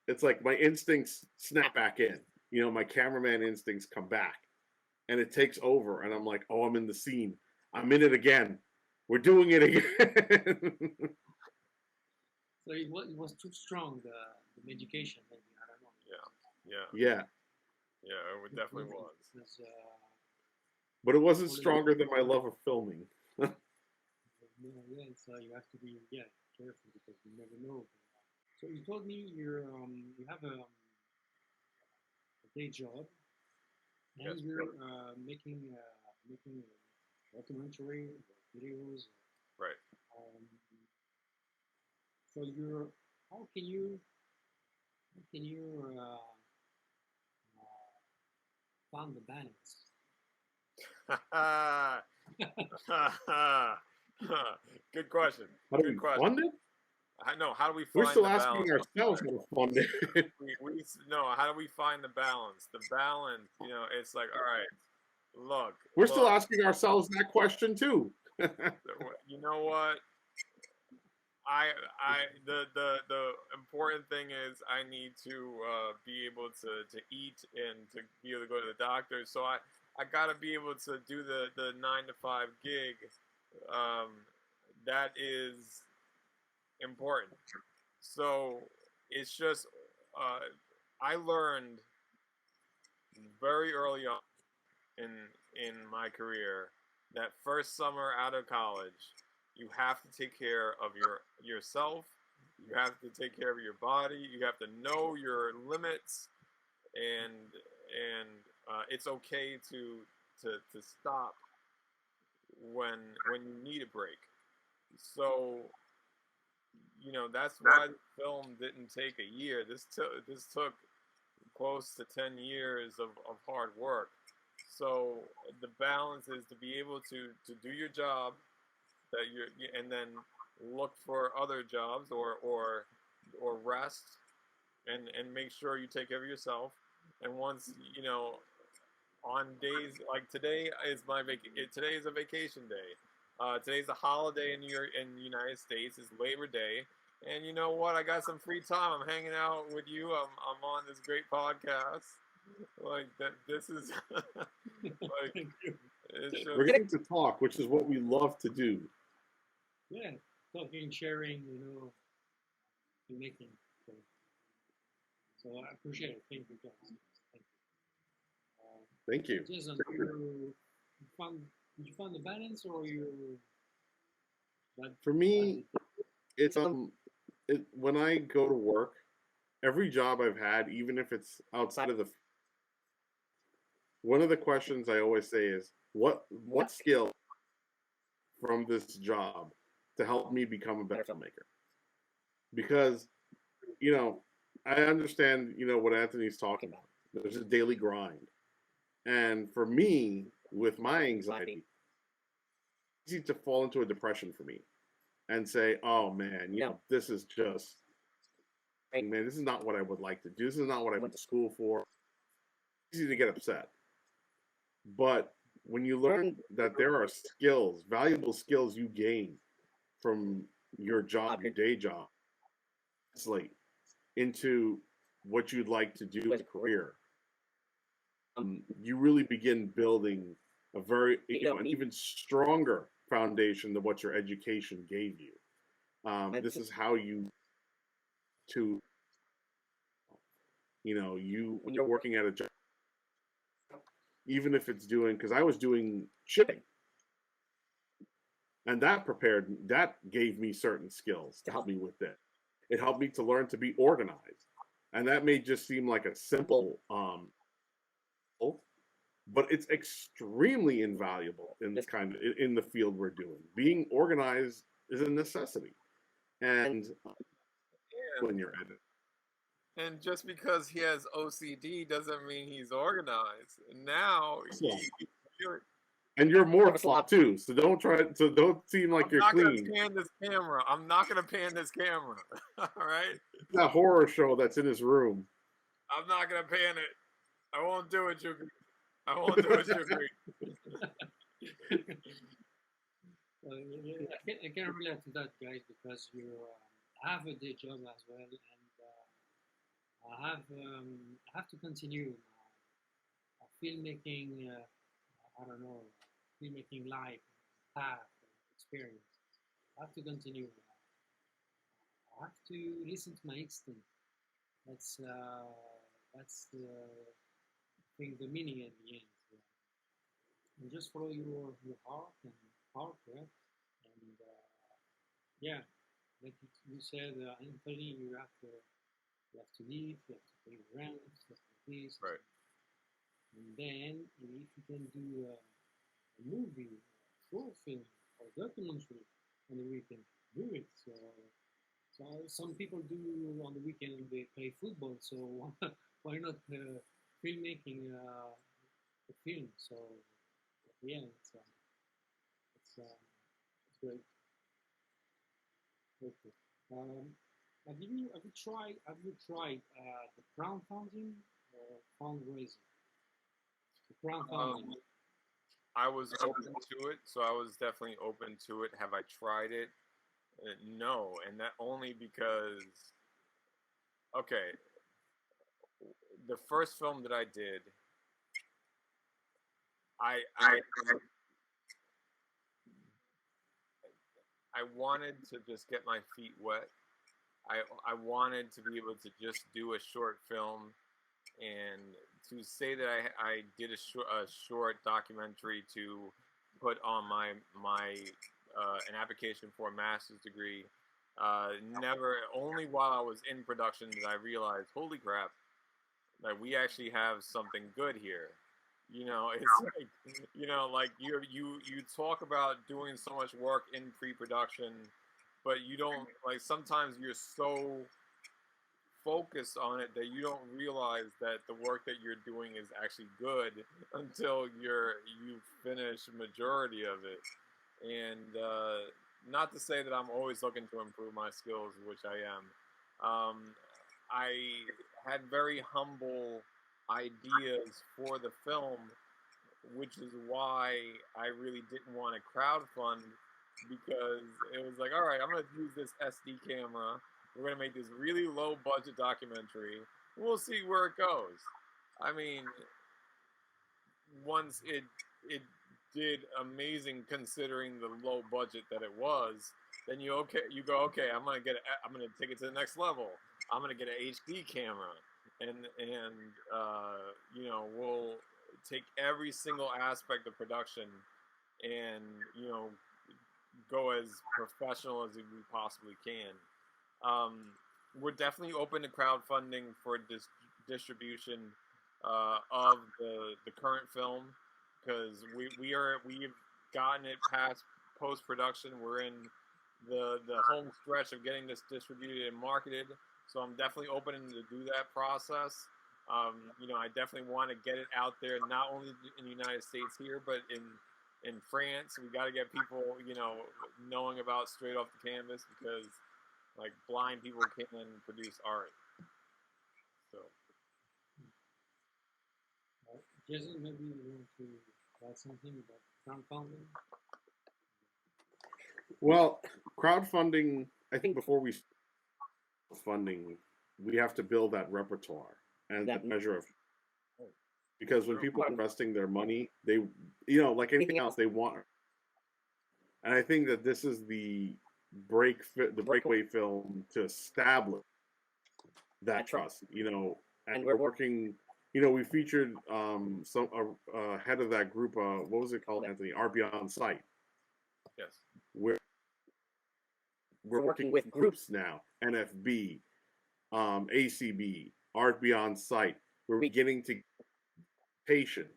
It's like my instincts snap back in. My cameraman instincts come back, and it takes over, and I'm like, oh, I'm in the scene. I'm in it again. We're doing it again. So it was too strong, the medication, maybe, I don't know. Yeah, it definitely was. But it wasn't stronger than my love of filming. Yeah, so you have to be careful because you never know. So you told me you have a day job and Yes, you're making documentary videos. Right. So how can you find the balance? Good question. How do we fund it? I know. How do we find We're still the asking balance? ourselves how to fund it. No. How do we find the balance? The balance, it's like, all right, look. We're still asking ourselves that question too. You know what? The important thing is I need to be able to eat and to be able to go to the doctor. So I gotta be able to do the 9 to 5 gig. That is important. So it's just I learned very early on in my career that first summer out of college, you have to take care of yourself. You have to take care of your body. You have to know your limits, and it's okay to stop when you need a break. So that's why the film didn't take a year. This took close to 10 years of hard work. So the balance is to be able to do your job and then look for other jobs or rest and make sure you take care of yourself. And once on days like today is today is a vacation day. Today's a holiday in the United States. It's Labor Day, and you know what? I got some free time. I'm hanging out with you. I'm on this great podcast. Like that. This is like it's just, We're getting to talk, which is what we love to do. Yeah, talking, sharing, making. So I appreciate it. Thank you, guys. Thank you. Jason, did you find the balance, or you? For me, it's when I go to work, every job I've had, even if it's outside of one of the questions I always say is what skill from this job to help me become a better filmmaker? Because I understand what Anthony's talking about. There's a daily grind. And for me, with my anxiety, it's easy to fall into a depression for me and say, oh man, this is just, man, this is not what I would like to do. This is not what I went to school for. It's easy to get upset. But when you learn that there are skills, valuable skills you gain from your job, your day job, translate into what you'd like to do as a career, you really begin building a very an even stronger foundation than what your education gave you. This is how you when you're working at a job, even if it's because I was doing shipping, and that gave me certain skills to help me with it. It helped me to learn to be organized, and that may just seem like a simple but it's extremely invaluable in this in the field we're doing. Being organized is a necessity, and when you're at it. And just because he has OCD doesn't mean he's organized. Now, you're more flop too. So don't seem like you're clean. I'm not gonna pan this camera. All right. That horror show that's in his room. I'm not gonna pan it. I won't do it, Sugar. I won't do it, Sugar. I can relate to that, guys, because you have a day job as well, and I have to continue filmmaking. Filmmaking life, path, experience. I have to continue. I have to listen to my instinct. That's the meaning at the end. And just follow your heart and heart, right? And like you said, Anthony, you have to leave, you have to pay rent, you have to pay this. Right. And then if you can do a movie, a short film, or documentary on the weekend, do it. So some people do on the weekend they play football. So why not filmmaking a film? So yeah, it's great. Okay. Have you tried the crowdfunding or fundraising? The crowdfunding. I was open to it, so I was definitely open to it. Have I tried it? No, and that only because, okay, the first film that I did, I I wanted to just get my feet wet. I wanted to be able to just do a short film, and to say that I did a short documentary to put on my an application for a master's degree. Never, only while I was in production did I realize, holy crap, like we actually have something good here. It's like, like you talk about doing so much work in pre-production, but you don't, like, sometimes you're so focused on it that you don't realize that the work that you're doing is actually good until you finish majority of it. And not to say that I'm always looking to improve my skills, which I am. I had very humble ideas for the film, which is why I really didn't want to crowdfund, because it was like, all right, I'm going to use this SD camera. We're going to make this really low budget documentary. We'll see where it goes. I mean, once it did amazing considering the low budget that it was, then you go, okay, I'm gonna take it to the next level. I'm gonna get an HD camera, and we'll take every single aspect of production and go as professional as we possibly can. We're definitely open to crowdfunding for distribution of the current film, because we've gotten it past post production. We're in the home stretch of getting this distributed and marketed. So I'm definitely open to do that process. I definitely want to get it out there, not only in the United States here, but in France. We got to get people, knowing about Straight Off the Canvas, because like blind people can produce art. So. Jason, maybe you want to add something about crowdfunding? Well, crowdfunding, I think before we start funding, we have to build that repertoire and that measure of, because when people are investing their money, they, like anything else, they want. And I think that this is the breakaway film to establish that trust, and we're working. We featured some head of that group. What was it called, Anthony? Art Beyond Sight. Yes. We're working with groups now. NFB, ACB, Art Beyond Sight. We're beginning to get a reputation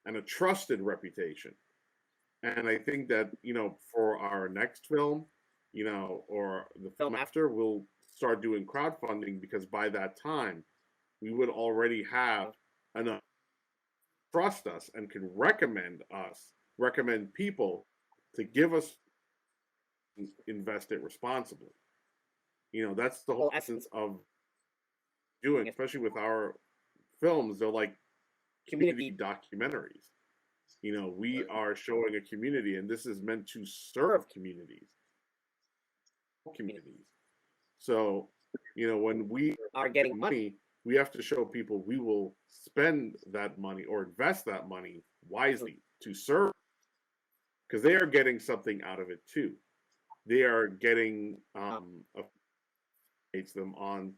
and a trusted reputation. And I think that for our next film, or the film after, we'll start doing crowdfunding, because by that time, we would already have enough trust us and can recommend people to give us, invest it responsibly. That's the whole essence of doing, especially with our films. They're like community documentaries. We are showing a community, and this is meant to serve communities. So, when we are getting money, we have to show people we will spend that money or invest that money wisely to serve, because they are getting something out of it too. They are getting them on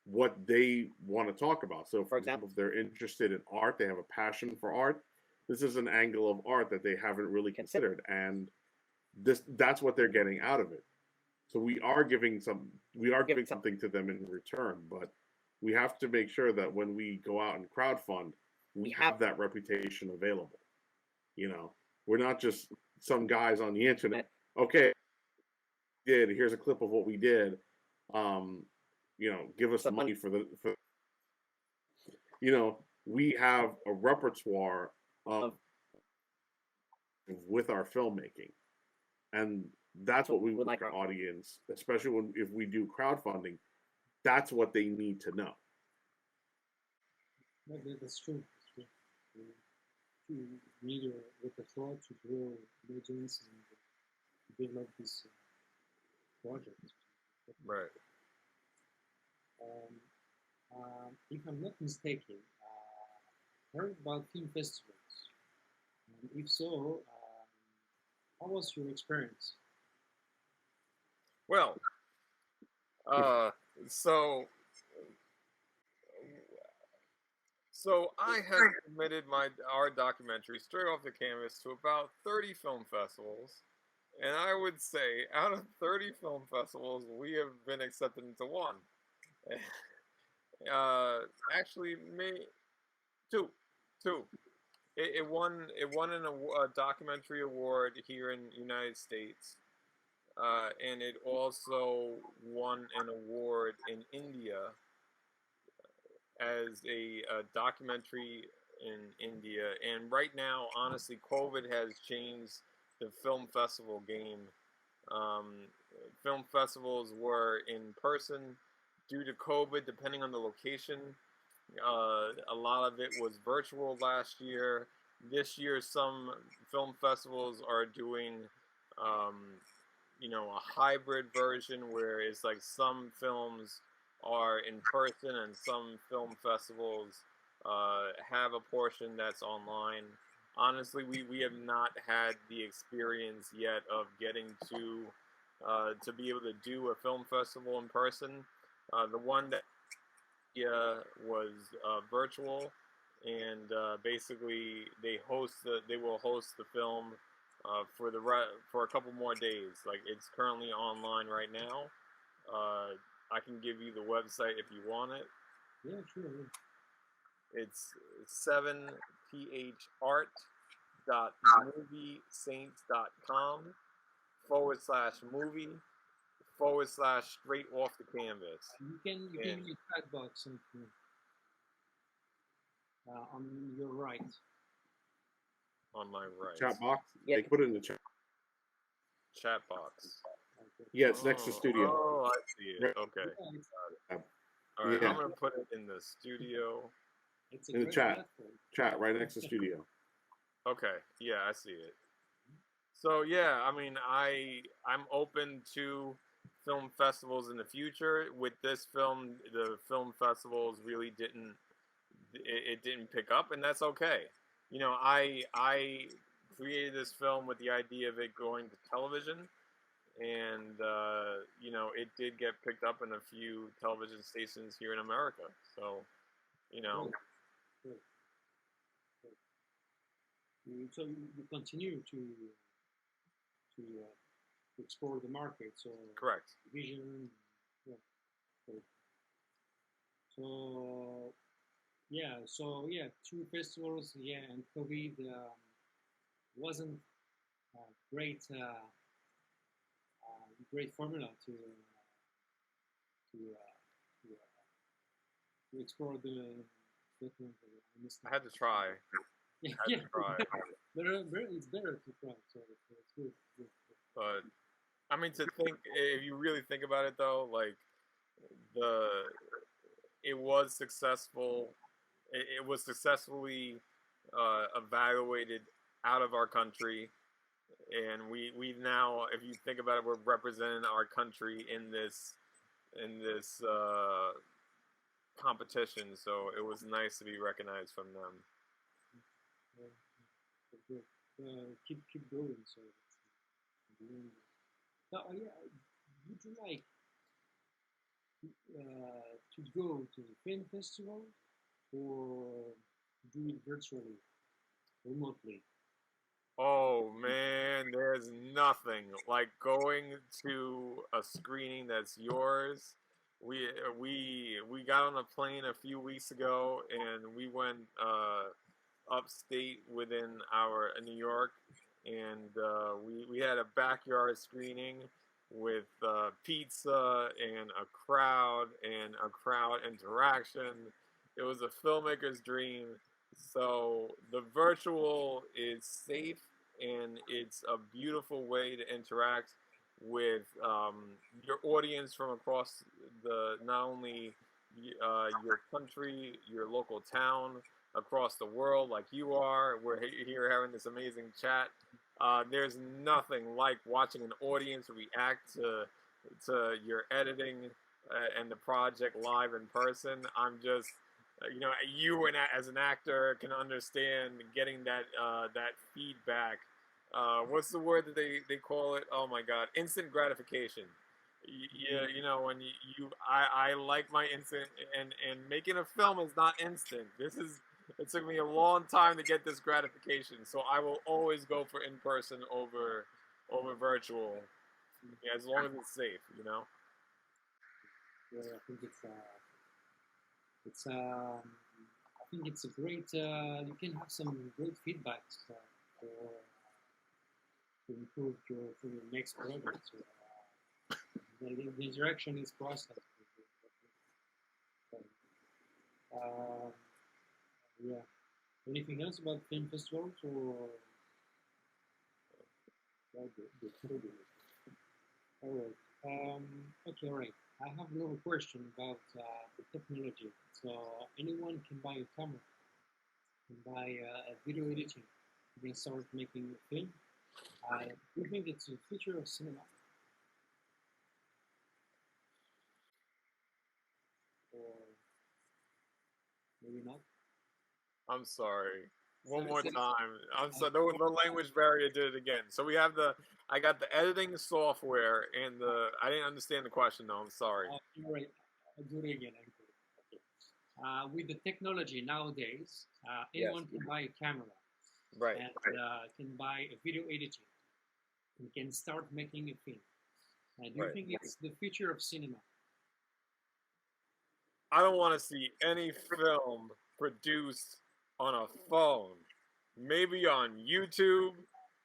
what they want to talk about. So, for example, if they're interested in art, they have a passion for art, this is an angle of art that they haven't really considered, and that's what they're getting out of it. So we are giving something to them in return, but we have to make sure that when we go out and crowdfund, we have that reputation available. We're not just some guys on the internet. Okay, here's a clip of what we did. Give us some money for. We have a repertoire of with our filmmaking, and that's what we would like our audience, especially if we do crowdfunding, that's what they need to know. That's true. You need a repertoire to grow legends and develop this project. Right. If I'm not mistaken, heard about film festivals. And if so, how was your experience? Well, uh, so so I have submitted our documentary straight off the canvas to about 30 film festivals, and I would say out of 30 film festivals, we have been accepted into one. Actually, two, two. It won a documentary award here in the United States, and it also won an award in India as a documentary in India. And right now, honestly, COVID has changed the film festival game. Um, Film festivals were in person due to COVID, depending on the location. A lot of it was virtual last year. This year, some film festivals are doing, um, a hybrid version where it's like some films are in person and some film festivals have a portion that's online. Honestly, we have not had the experience yet of getting to be able to do a film festival in person. The one that was virtual, and basically they will host the film for a couple more days. Like it's currently online right now. I can give you the website if you want it. Yeah, sure. It's 7thart.moviesaints.com/movie/straight off the canvas. You can And use chat box on your right. on my right. Chat box. Yeah. They put it in the chat. Chat box. Yeah, it's next to studio. Oh, I see it. Okay. Yeah. All right, Yeah. I'm gonna put it in the studio. It's a In the great chat. platform. Chat right next to studio. Okay, yeah, I see it. So yeah, I mean, I'm open to film festivals in the future. With this film, the film festivals really it didn't pick up, and that's okay. I created this film with the idea of it going to television, and it did get picked up in a few television stations here in America. So, you know, Good. So you continue to explore the market. So correct. vision. Yeah. Good. So yeah, two festivals. Yeah, and COVID wasn't great. Great formula to, to explore the different. I had to try. Yeah, I had to try. it's better to try. So it's good. But I mean, if you really think about it, though, like it was successful. It was successfully evaluated out of our country, and we now, if you think about it, we're representing our country in this competition. So it was nice to be recognized from them. Good. Keep going. So now, yeah, would you like to go to the film festival or do it virtually, remotely? Oh man, there's nothing like going to a screening that's yours. We got on a plane a few weeks ago and we went upstate within our New York, and we had a backyard screening with pizza and a crowd interaction. It was a filmmaker's dream. So the virtual is safe and it's a beautiful way to interact with your audience from across not only your country, your local town, across the world, like you are. We're here having this amazing chat. There's nothing like watching an audience react to your editing and the project live in person. I'm just you and as an actor can understand getting that feedback. What's the word that they call it? Oh my God, instant gratification. Yeah, you know, when I like my instant, and making a film is not instant. It took me a long time to get this gratification, so I will always go for in person over virtual, yeah, as long as it's safe, you know. Yeah, I think I think it's a great. You can have some great feedbacks to improve for your next project. So, the interaction is processed. Uh, yeah. Anything else about film festivals or? Yeah, good. All right. Okay, all right. I have a little question about the technology. So anyone can buy a camera, can buy a video editing, you can start making a film. Do you think it's a future of cinema, or maybe not? I'm sorry. So, One more so, time. I'm uh, sorry. The language barrier did it again. So we have I got the editing software and I didn't understand the question though. I'm sorry. you're right. I'll do it again. Okay. With the technology nowadays, Yes. anyone can buy a camera Right. and can buy a video editing and can start making a film. Do you Right. think it's the future of cinema? I don't want to see any film produced on a phone. Maybe on YouTube,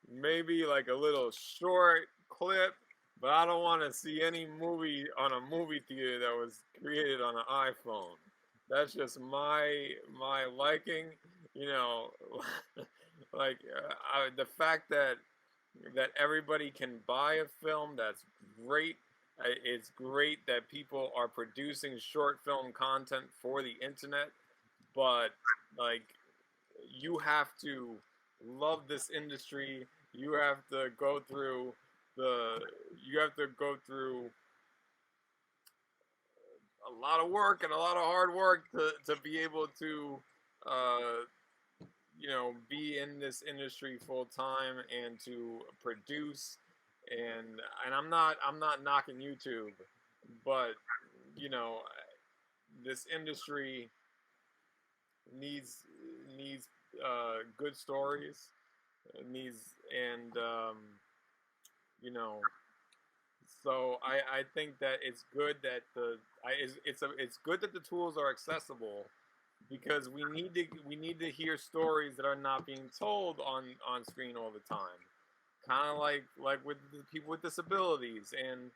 maybe like a little short clip, but I don't want to see any movie on a movie theater that was created on an iPhone. That's just my liking, you know. Like the fact that everybody can buy a film, that's great. It's great that people are producing short film content for the internet, but like you have to love this industry. You have to go through the you have to go through a lot of work and a lot of hard work to be able to uh, be in this industry full time and to produce, and I'm not knocking YouTube, but you know this industry needs needs good stories, needs and you know so I think that it's good that it's good that the tools are accessible, because we need to hear stories that are not being told on screen all the time, kind of like with the people with disabilities, and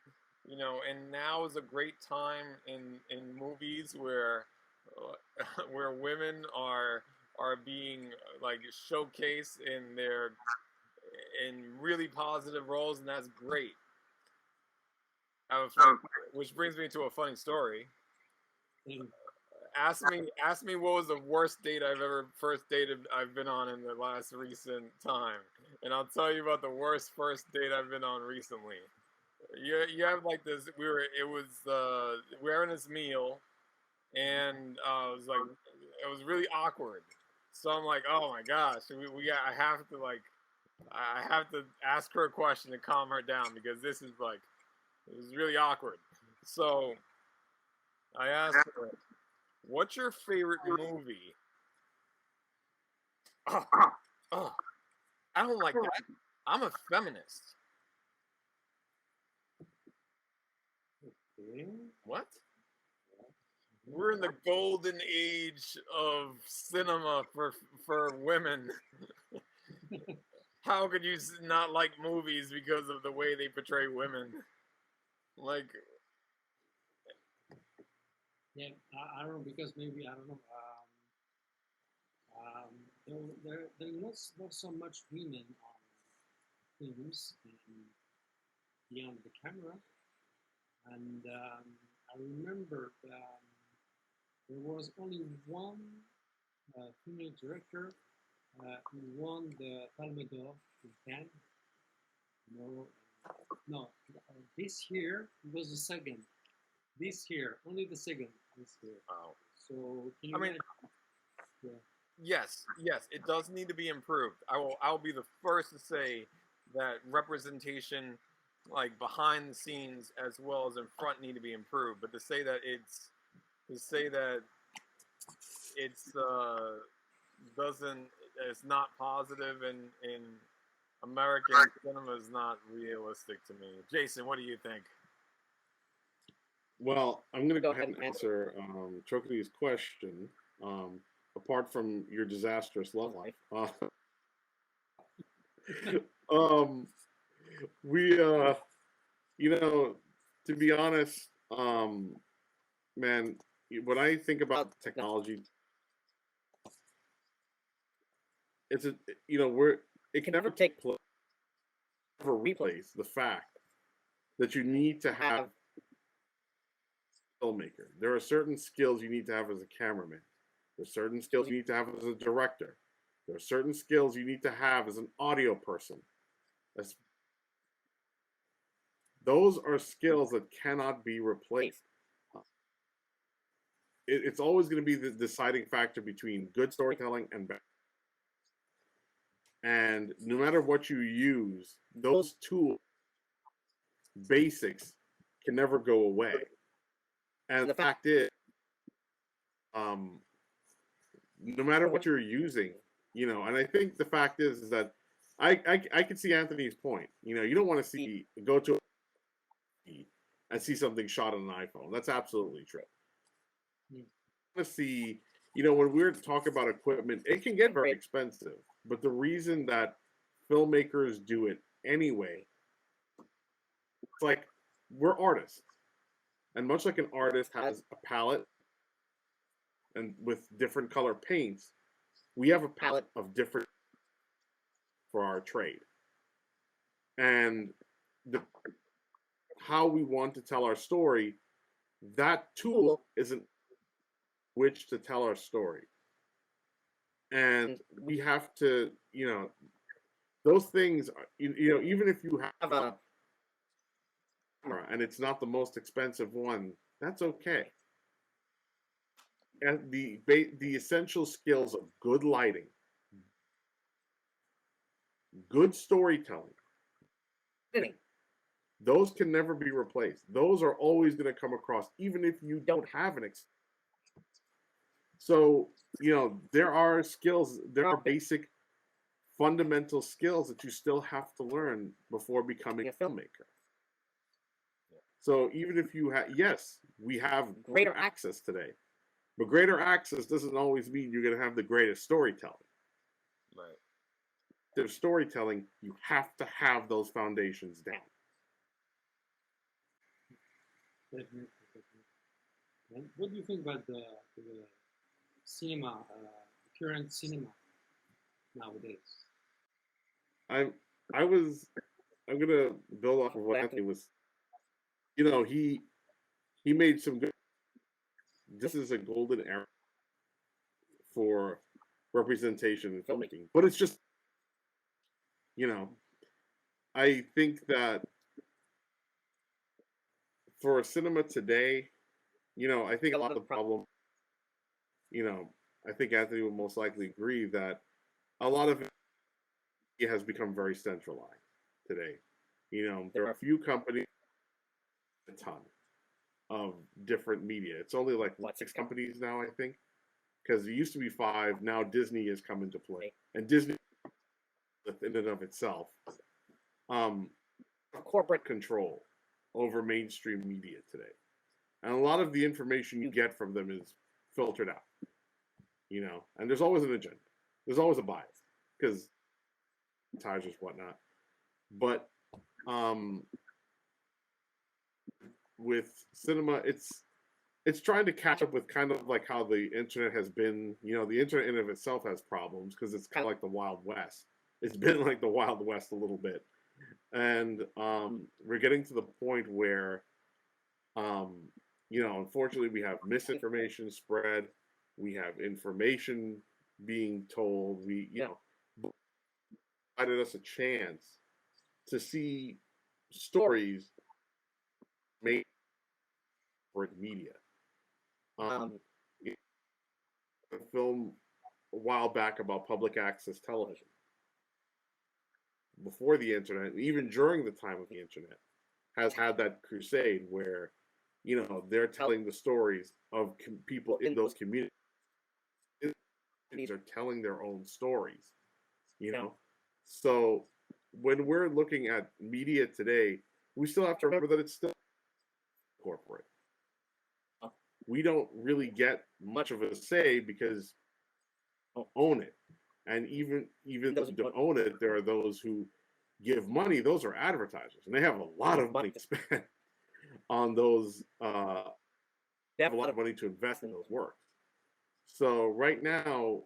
now is a great time in movies where where women are being like showcased in really positive roles, and that's great. Which brings me to a funny story. And Ask me what was the worst date first date I've been on in the last recent time, and I'll tell you about the worst first date I've been on recently. You have like this. We were having this meal, and it was really awkward. So I'm like, oh my gosh, I have to ask her a question to calm her down, because it was really awkward. So I asked her, "What's your favorite movie?" Oh, oh, I don't like that. I'm a feminist. okay. What? We're in the golden age of cinema for women. How could you not like movies because of the way they portray women? Like, Yeah, I don't know because maybe I don't know. There not so much women on films and beyond the camera, and I remember there was only one female director who won the Palme d'Or in Cannes. No, no, this year it was the second. This year, only the second this year. wow. So can you I mean, imagine? Yeah. yes, it does need to be improved. I'll be the first to say that representation like behind the scenes as well as in front need to be improved. But to say that it's doesn't it's not positive in American cinema is not realistic to me. Jason, what do you think? Well, I'm going to go ahead and answer Chokodi's question. Apart from your disastrous love life, um, we, to be honest, man, when I think about technology, it's a, it can never take place, never replace the fact that you need to have a filmmaker. There are certain skills you need to have as a cameraman. There's certain skills you need to have as a director. There are certain skills you need to have as an audio person. Those are skills that cannot be replaced. It's always going to be the deciding factor between good storytelling and bad. And no matter what you use, those tools, basics, can never go away. And the fact is, no matter what you're using, and I think the fact is that I can see Anthony's point. You don't want to go to and see something shot on an iPhone. That's absolutely true. You want to see, when we're talking about equipment, it can get very expensive. But the reason that filmmakers do it anyway, it's like we're artists. And much like an artist has a palette and with different color paints, we have a palette of different for our trade. And how we want to tell our story, that tool isn't which to tell our story. And we have to, those things, even if you have a camera and it's not the most expensive one, that's okay. And the essential skills of good lighting, good storytelling, those can never be replaced. Those are always going to come across, even if you don't have an experience. So, there are skills, there are basic fundamental skills that you still have to learn before becoming a filmmaker. So even if you have, yes, we have greater access today, but greater access doesn't always mean you're going to have the greatest storytelling. Right. There's storytelling, you have to have those foundations down. Definitely. And what do you think about the cinema, current cinema nowadays? I'm gonna build off of what Anthony was. He made some good. This is a golden era for representation in filmmaking, but it's just, I think that for cinema today, I think a lot of the problem, I think Anthony would most likely agree that a lot of it has become very centralized today. There are a few companies, a ton of different media. It's only like 6 companies now, I think, because it used to be 5. Now Disney has come into play, and Disney, in and of itself, corporate control over mainstream media today, and a lot of the information you get from them is filtered out. And there's always an agenda. There's always a bias because advertisers, whatnot. But with cinema, it's trying to catch up with kind of like how the internet has been. The internet in and of itself has problems because it's kind of like the Wild West. It's been like the Wild West a little bit, and we're getting to the point where, unfortunately, we have misinformation spread. We have information being told. Provided us a chance to see stories made for media. A film a while back about public access television before the internet, and even during the time of the internet, has had that crusade where, they're telling the stories of people in those communities are telling their own stories, you know. So when we're looking at media today, we still have to remember that it's still corporate. We don't really get much of a say because we don't own it. And even those who don't own it, there are those who give money. Those are advertisers, and they have a lot of money to spend on those. They have a lot of money to invest in those works. So right now,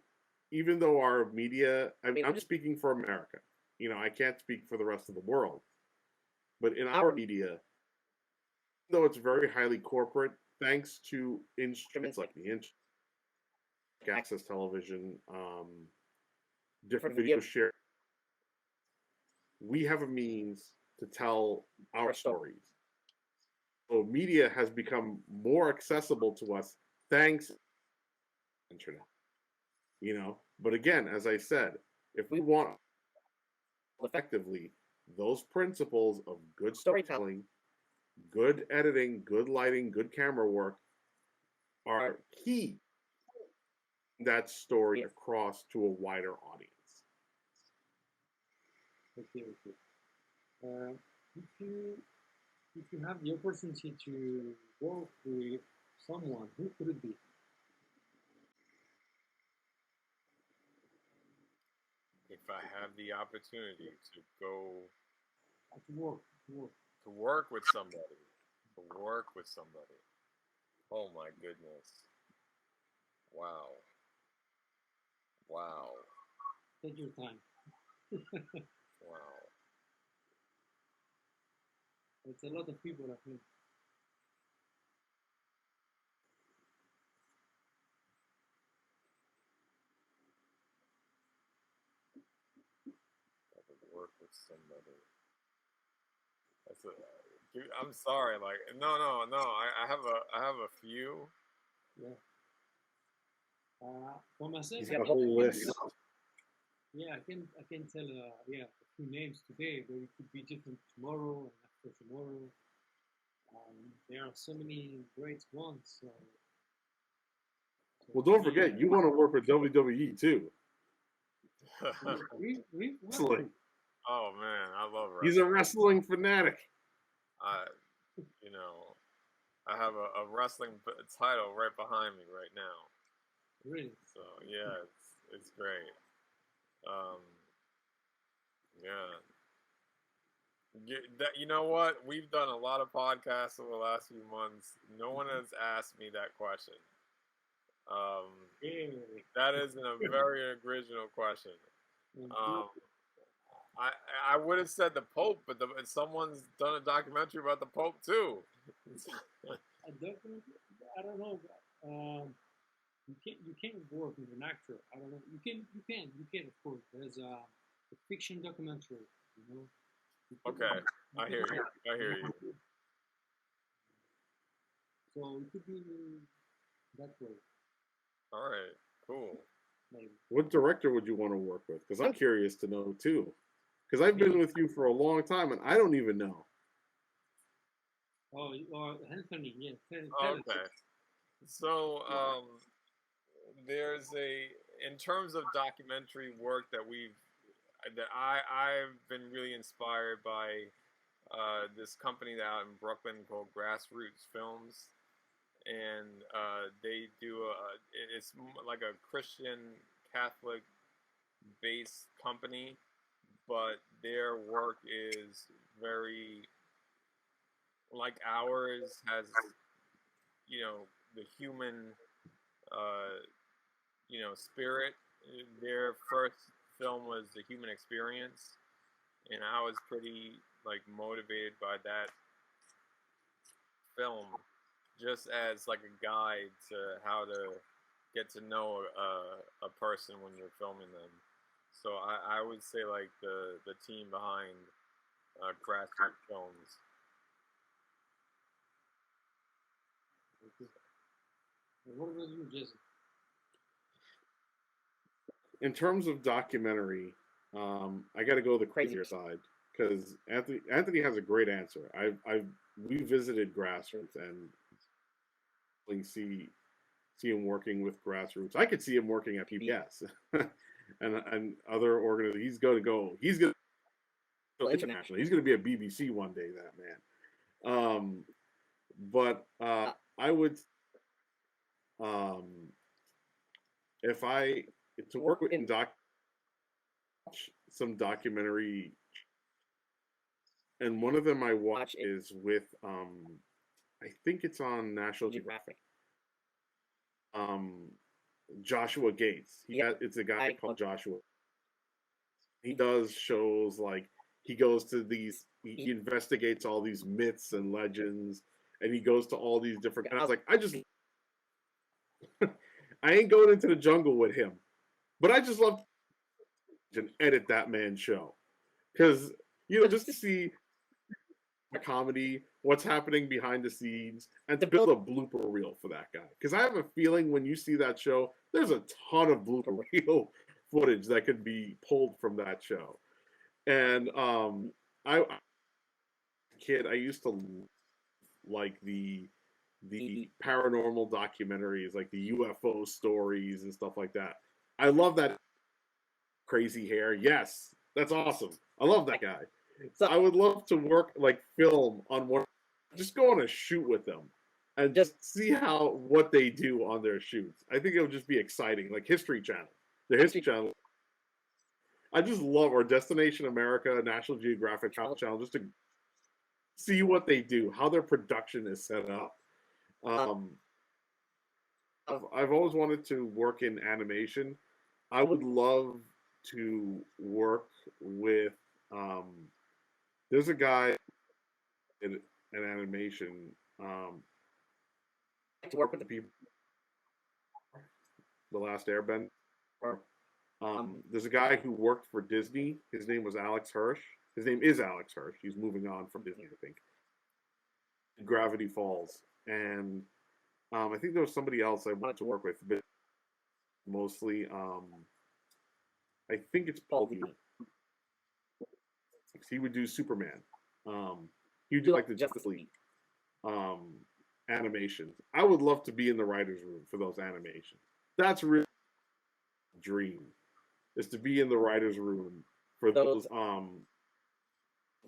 even though our media, I mean, I'm just speaking for America. I can't speak for the rest of the world. But in our media, though it's very highly corporate, thanks to instruments like the internet, access television, different video share, we have a means to tell our stories. So media has become more accessible to us thanks to the internet. But again, as I said, if we want effectively, those principles of good storytelling, good editing, good lighting, good camera work are key that story across to a wider audience. Okay. If you have the opportunity to work with someone, who could it be? If I have the opportunity to go To work. to work with somebody, oh my goodness, wow. Take your time. Wow. It's a lot of people, I think. I could work with somebody. Dude, I'm sorry. Like, no. I have a few. Yeah. For myself, He's got a whole list. I can tell a few names today, but it could be different tomorrow and after tomorrow. There are so many great ones. Well, don't forget, you want to work with WWE too. Wrestling. Oh man, I love wrestling. He's a wrestling fanatic. I have a wrestling title right behind me right now. Really? So yeah, it's great. Yeah. You know what? We've done a lot of podcasts over the last few months. No one has asked me that question. That is a very original question. I would have said the Pope, but someone's done a documentary about the Pope too. A documentary? I don't know. You can't work with an actor. I don't know. You can of course. There's a fiction documentary. Okay, I hear you. So it could be that way. All right, cool. Maybe. What director would you want to work with? Because I'm curious to know too. Because I've been with you for a long time and I don't even know. Oh, Anthony, yeah. Okay. So there's in terms of documentary work that I've been really inspired by this company out in Brooklyn called Grassroots Films, and they do it's like a Christian Catholic based company, but their work is very like ours, has the human spirit. Their first film was The Human Experience, and I was pretty motivated by that film, just as like a guide to how to get to know a person when you're filming them. So I would say the team behind Grassroots Films. What about you, Jason? In terms of documentary, I got to go the crazier side because Anthony has a great answer. We visited grassroots and we see him working with grassroots. I could see him working at PBS and other organizations. He's going to go international. He's going to be a BBC one day. That man. But I would, if I to work with in some documentary, and one of them I watch is with I think it's on National Geographic. Joshua Gates. It's a guy called Joshua. He does shows like he goes to he investigates all these myths and legends, and he goes to all these different. And I was like, I ain't going into the jungle with him, but I just love to edit that man's show because just to see a comedy, what's happening behind the scenes, and to build a blooper reel for that guy. Because I have a feeling when you see that show, there's a ton of blooper reel footage that could be pulled from that show. And I used to like the paranormal documentaries, like the UFO stories and stuff like that. I love that crazy hair. Yes, that's awesome. I love that guy. So I would love to work like film on one, just go on a shoot with them and just see what they do on their shoots. I think it would just be exciting, like History Channel, the History Channel. I just love, or Destination America, National Geographic Travel Channel, just to see what they do, how their production is set up. I've always wanted to work in animation. I would love to work with. There's a guy in animation. To work with the people. The Last Airbender. There's a guy who worked for Disney. His name was Alex Hirsch. His name is Alex Hirsch. He's moving on from Disney, I think. Gravity Falls. And I think there was somebody else I wanted to work with, but mostly, I think it's Paul Dini. He would do Superman. He would do like the Justice League animations. I would love to be in the writer's room for those animations. That's really a dream, is to be in the writer's room for those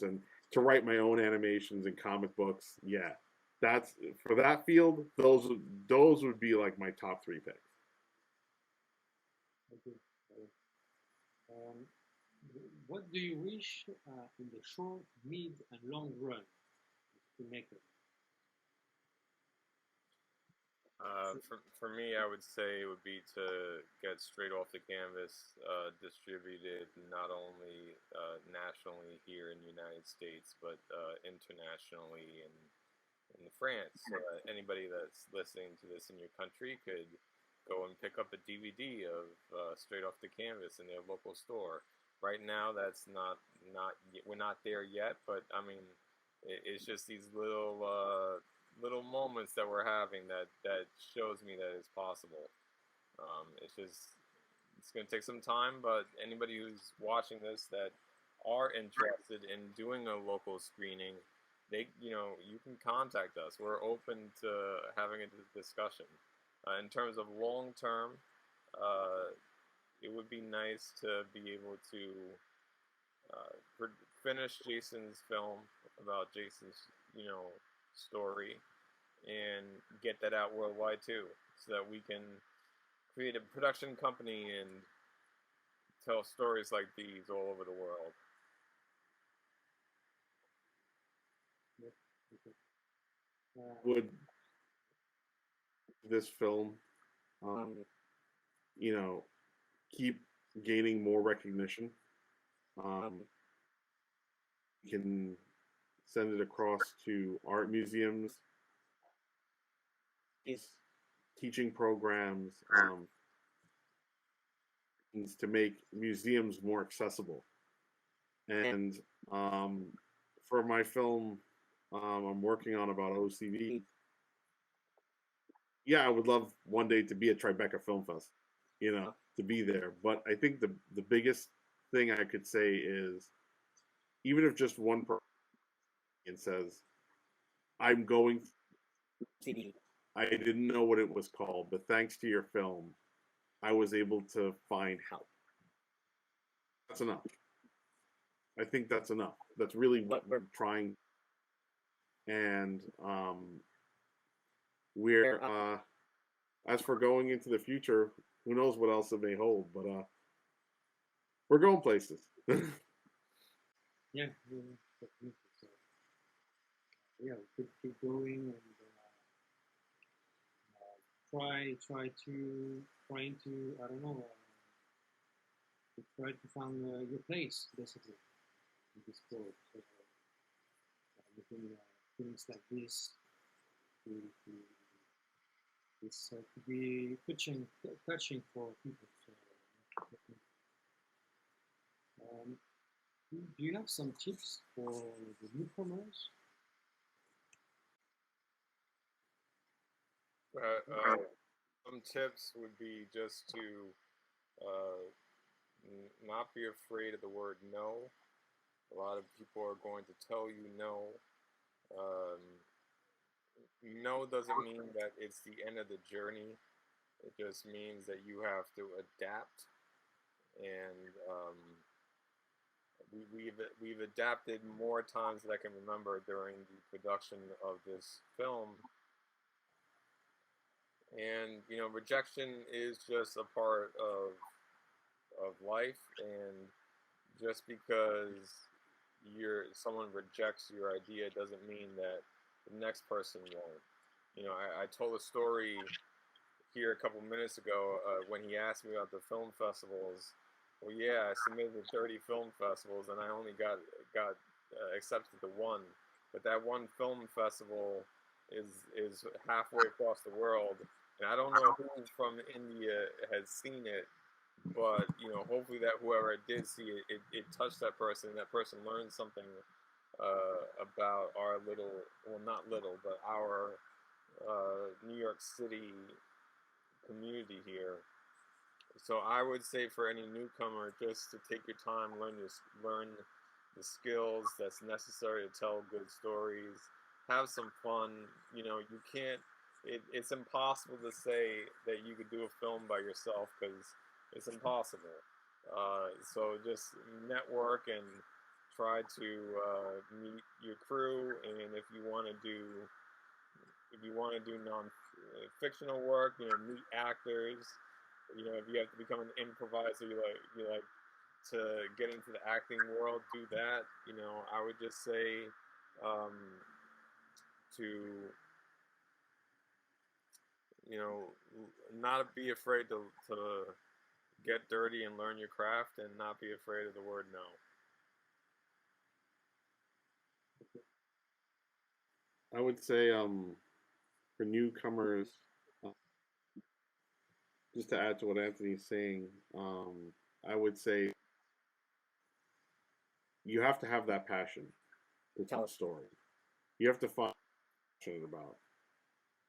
and to write my own animations and comic books. Yeah, that's for that field. Those would be like my top 3 picks. Okay. What do you wish in the short, mid, and long run to make it? For me, I would say it would be to get Straight Off the Canvas distributed not only nationally here in the United States, but internationally in France. Anybody that's listening to this in your country could go and pick up a DVD of Straight Off the Canvas in their local store. Right now, that's not we're not there yet, but I mean, it's just these little moments that we're having that shows me that it's possible. It's going to take some time, but anybody who's watching this that are interested in doing a local screening, you can contact us. We're open to having a discussion. In terms of long term, it would be nice to be able to finish Jason's film about Jason's, story and get that out worldwide too, so that we can create a production company and tell stories like these all over the world. Would this film, keep gaining more recognition? You can send it across to art museums, teaching programs, to make museums more accessible. And for my film I'm working on about OCD, yeah, I would love one day to be at Tribeca Film Fest, to be there. But I think the biggest thing I could say is, even if just one person says, I'm going, CD. I didn't know what it was called, but thanks to your film, I was able to find help. That's enough. I think that's enough. That's really what we're trying. And we're, as for going into the future, who knows what else it may hold, but we're going places. Yeah, definitely. So, yeah, keep going and trying to I don't know, try to find your place basically in this sport. So, making things like this to it's to be touching for people. So, do you have some tips for the newcomers? Some tips would be just to not be afraid of the word no. A lot of people are going to tell you no. Um, no doesn't mean that it's the end of the journey. It just means that you have to adapt, and we've adapted more times than I can remember during the production of this film. And rejection is just a part of life, and just because someone rejects your idea doesn't mean that the next person won't. I told a story here a couple minutes ago when he asked me about the film festivals. Well, yeah, I submitted to 30 film festivals and I only got accepted to one. But that one film festival is halfway across the world, and I don't know who from India has seen it, but hopefully that whoever did see it, it touched that person. That person learned something about our little, well, not little, but our New York City community here. So I would say for any newcomer, just to take your time, learn the skills that's necessary to tell good stories, have some fun. You can't. It's impossible to say that you could do a film by yourself because it's impossible. So just network and try to meet your crew, and if you want to do non-fictional work, meet actors. If you have to become an improviser, you like to get into the acting world, do that. I would just say um, to not be afraid to get dirty and learn your craft, and not be afraid of the word no. I would say for newcomers, uh, just to add to what Anthony's saying, I would say you have to have that passion to tell a story. You have to find what you're passionate about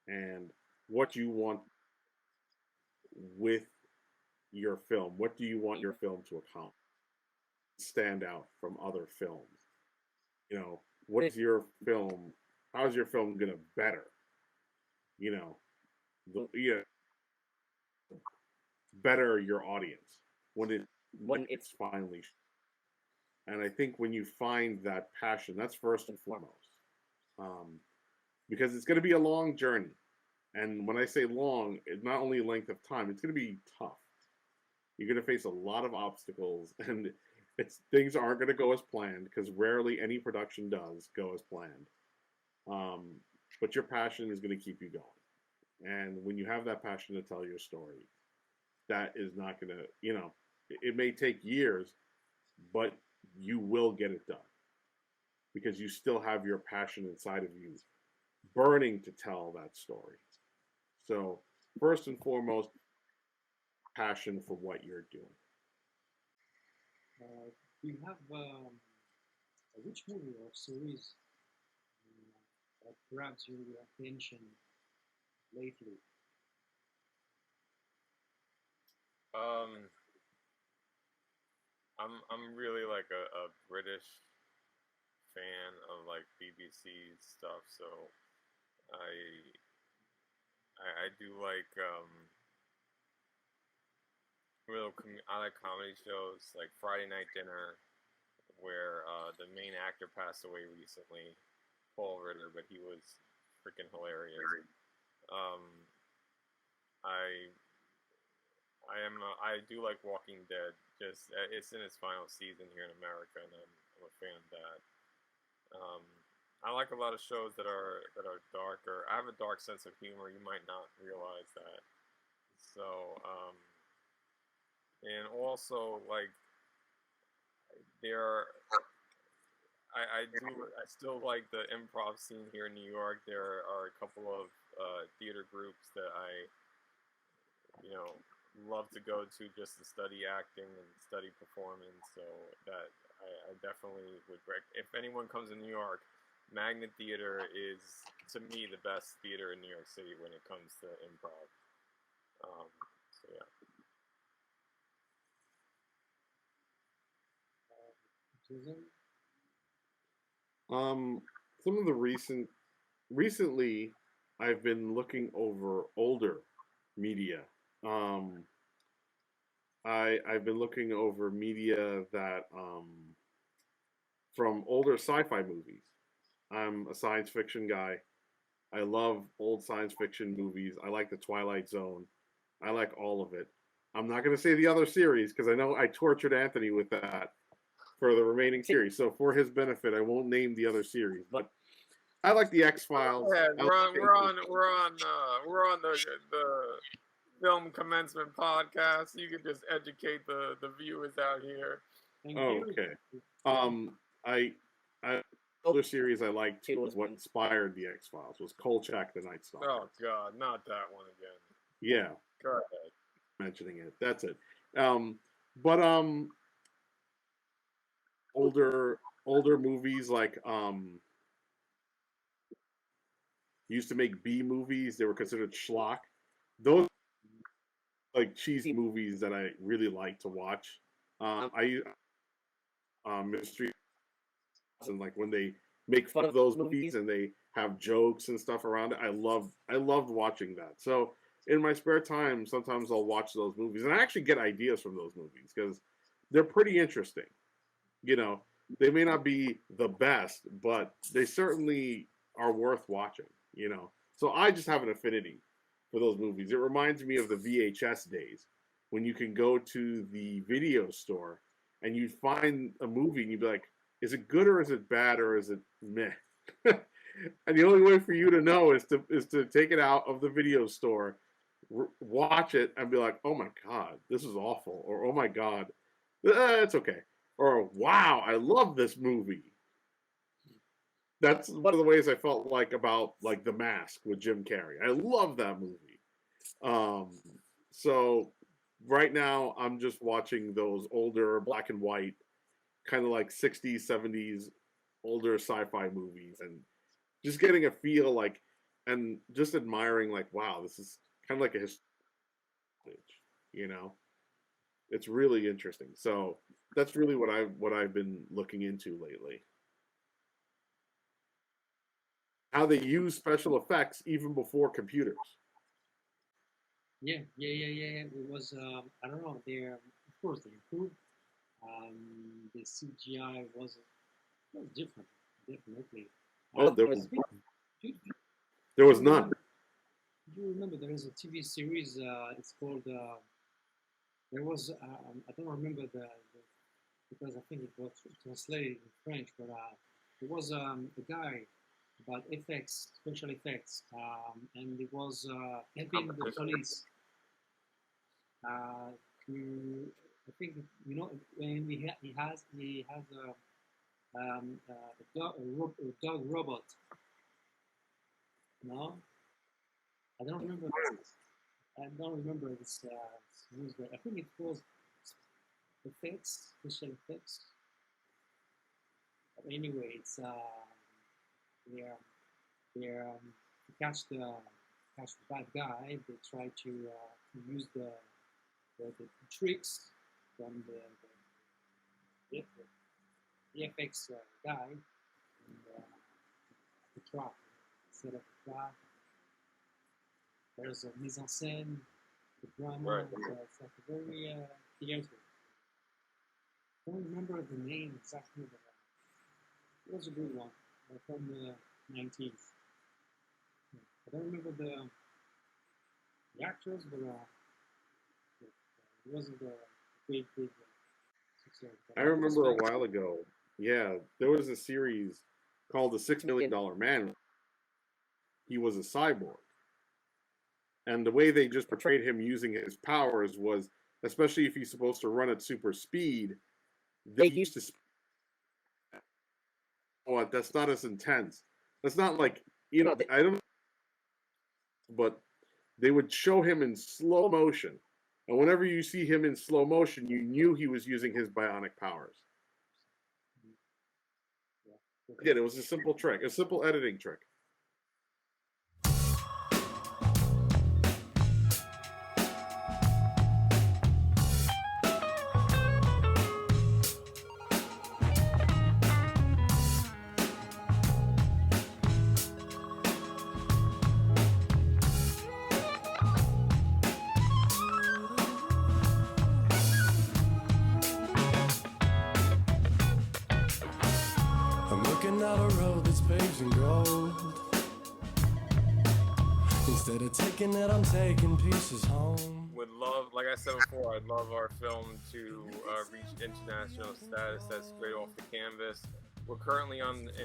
and what you want with your film. What do you want your film to accomplish? Stand out from other films. What is your film? How's your film gonna better? You know, better your audience when it's finally. And I think when you find that passion, that's first and foremost, um, because it's going to be a long journey. And when I say long, it's not only length of time; it's going to be tough. You're going to face a lot of obstacles, and things aren't going to go as planned because rarely any production does go as planned. Um, but your passion is going to keep you going. And when you have that passion to tell your story, that is not going to, it may take years, but you will get it done because you still have your passion inside of you burning to tell that story. So, first and foremost, passion for what you're doing. Do you have which movie or series that grabs your attention lately? I'm really like a British like BBC stuff. So I I do like I like comedy shows like Friday Night Dinner, where the main actor passed away recently, Paul Ritter, but he was freaking hilarious. Um, I I do like Walking Dead. Just it's in its final season here in America, and I'm a fan of that. Um, I like a lot of shows that are darker. I have a dark sense of humor. You might not realize that. So and also like there are, I still like the improv scene here in New York. There are a couple of theater groups that I you know love to go to just to study acting and study performance. So that I definitely would if anyone comes to New York, Magnet Theater is to me the best theater in New York City when it comes to improv. So yeah. Susan? Some of the recently, I've been looking over older media. Um, I've been looking over media that from older sci-fi movies. I'm a science fiction guy. I love old science fiction movies. I like the Twilight Zone. I like all of it. I'm not going to say the other series because I know I tortured Anthony with that for the remaining series. So for his benefit, I won't name the other series. But I like the X Files. Yeah, we're on the Film Commencement podcast. You can just educate the viewers out here. Thank you. Okay. I other series I liked too was what inspired the X Files was Kolchak the Night Stalker. Oh God, not that one again. Yeah. Go ahead. Mentioning it. That's it. But older movies like used to make B movies. They were considered schlock. Those like cheesy movies that I really like to watch. I mystery and like when they make fun of those movies and they have jokes and stuff around it. I loved watching that. So in my spare time, sometimes I'll watch those movies, and I actually get ideas from those movies because they're pretty interesting. You know, they may not be the best, but they certainly are worth watching. You know, so I just have an affinity for those movies. It reminds me of the VHS days when you can go to the video store and you'd find a movie and you'd be like, is it good or is it bad or is it meh? And the only way for you to know is to take it out of the video store, watch it, and be like, oh my God, this is awful. Or, oh my God, it's okay. Or, wow, I love this movie. That's one of the ways I felt like about like The Mask with Jim Carrey. I love that movie. So right now I'm just watching those older black and white, kind of like 60s, 70s, older sci-fi movies and just getting a feel like, and just admiring like, wow, this is kind of like a history, you know? It's really interesting. So that's really what I've been looking into lately. How they use special effects even before computers. Yeah. It was, I don't know, of course, they improved. The CGI was different, definitely. Oh, there was none. Do you remember there is a TV series? It's called. There was. I don't remember because I think it was translated in French, but it was a guy about effects, special effects, and it was helping the police. I think when he has a dog robot. No, I don't remember. I don't remember this news, but I think it was effects, special effects. But anyway, it's they're to catch the bad guy. They try to use the tricks from the FX guy, and trap. Set up a trap. There's a mise en scène, the drama. Right. It's like a very theatrical. I don't remember the name exactly, but it was a good one from the 19th. I don't remember the actors, but it wasn't a big success. I remember a while ago, yeah, there was a series called The $6 Million Man. He was a cyborg. And the way they just portrayed him using his powers was, especially if he's supposed to run at super speed, they used to. What? That's not as intense. That's not like, you know, I don't. But they would show him in slow motion. And whenever you see him in slow motion, you knew he was using his bionic powers. Again, it was a simple trick, a simple editing trick. Out a road that's paved in gold. Instead of taking it, I'm taking pieces home. Would love, like I said before, I'd love our film to reach international status. That's straight off the canvas. We're currently in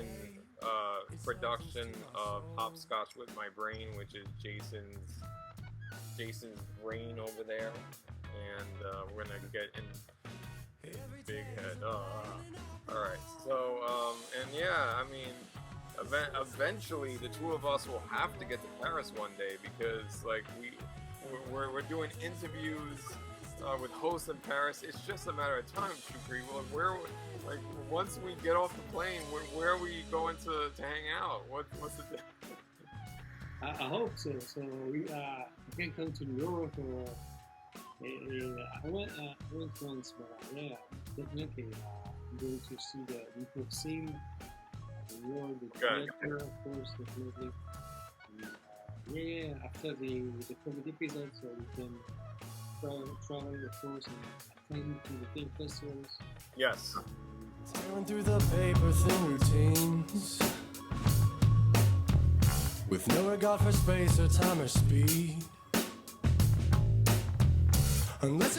production of Hopscotch with My Brain, which is Jason's brain over there, and we're gonna get in. Big head. All right. So, and yeah, I mean, eventually the two of us will have to get to Paris one day because, like, we're doing interviews with hosts in Paris. It's just a matter of time, Shukri. Like, once we get off the plane, where are we going to hang out? What's the? I hope so. So we can come to New York or. I went once, but yeah, definitely. I'm going to see the New scene, New York, the theater, of course, definitely. And, yeah, after the COVID episode, so we can travel, of course, and attend to the film festivals. Yes. Tearing through the paper thin routines, with no regard for space or time or speed. Unless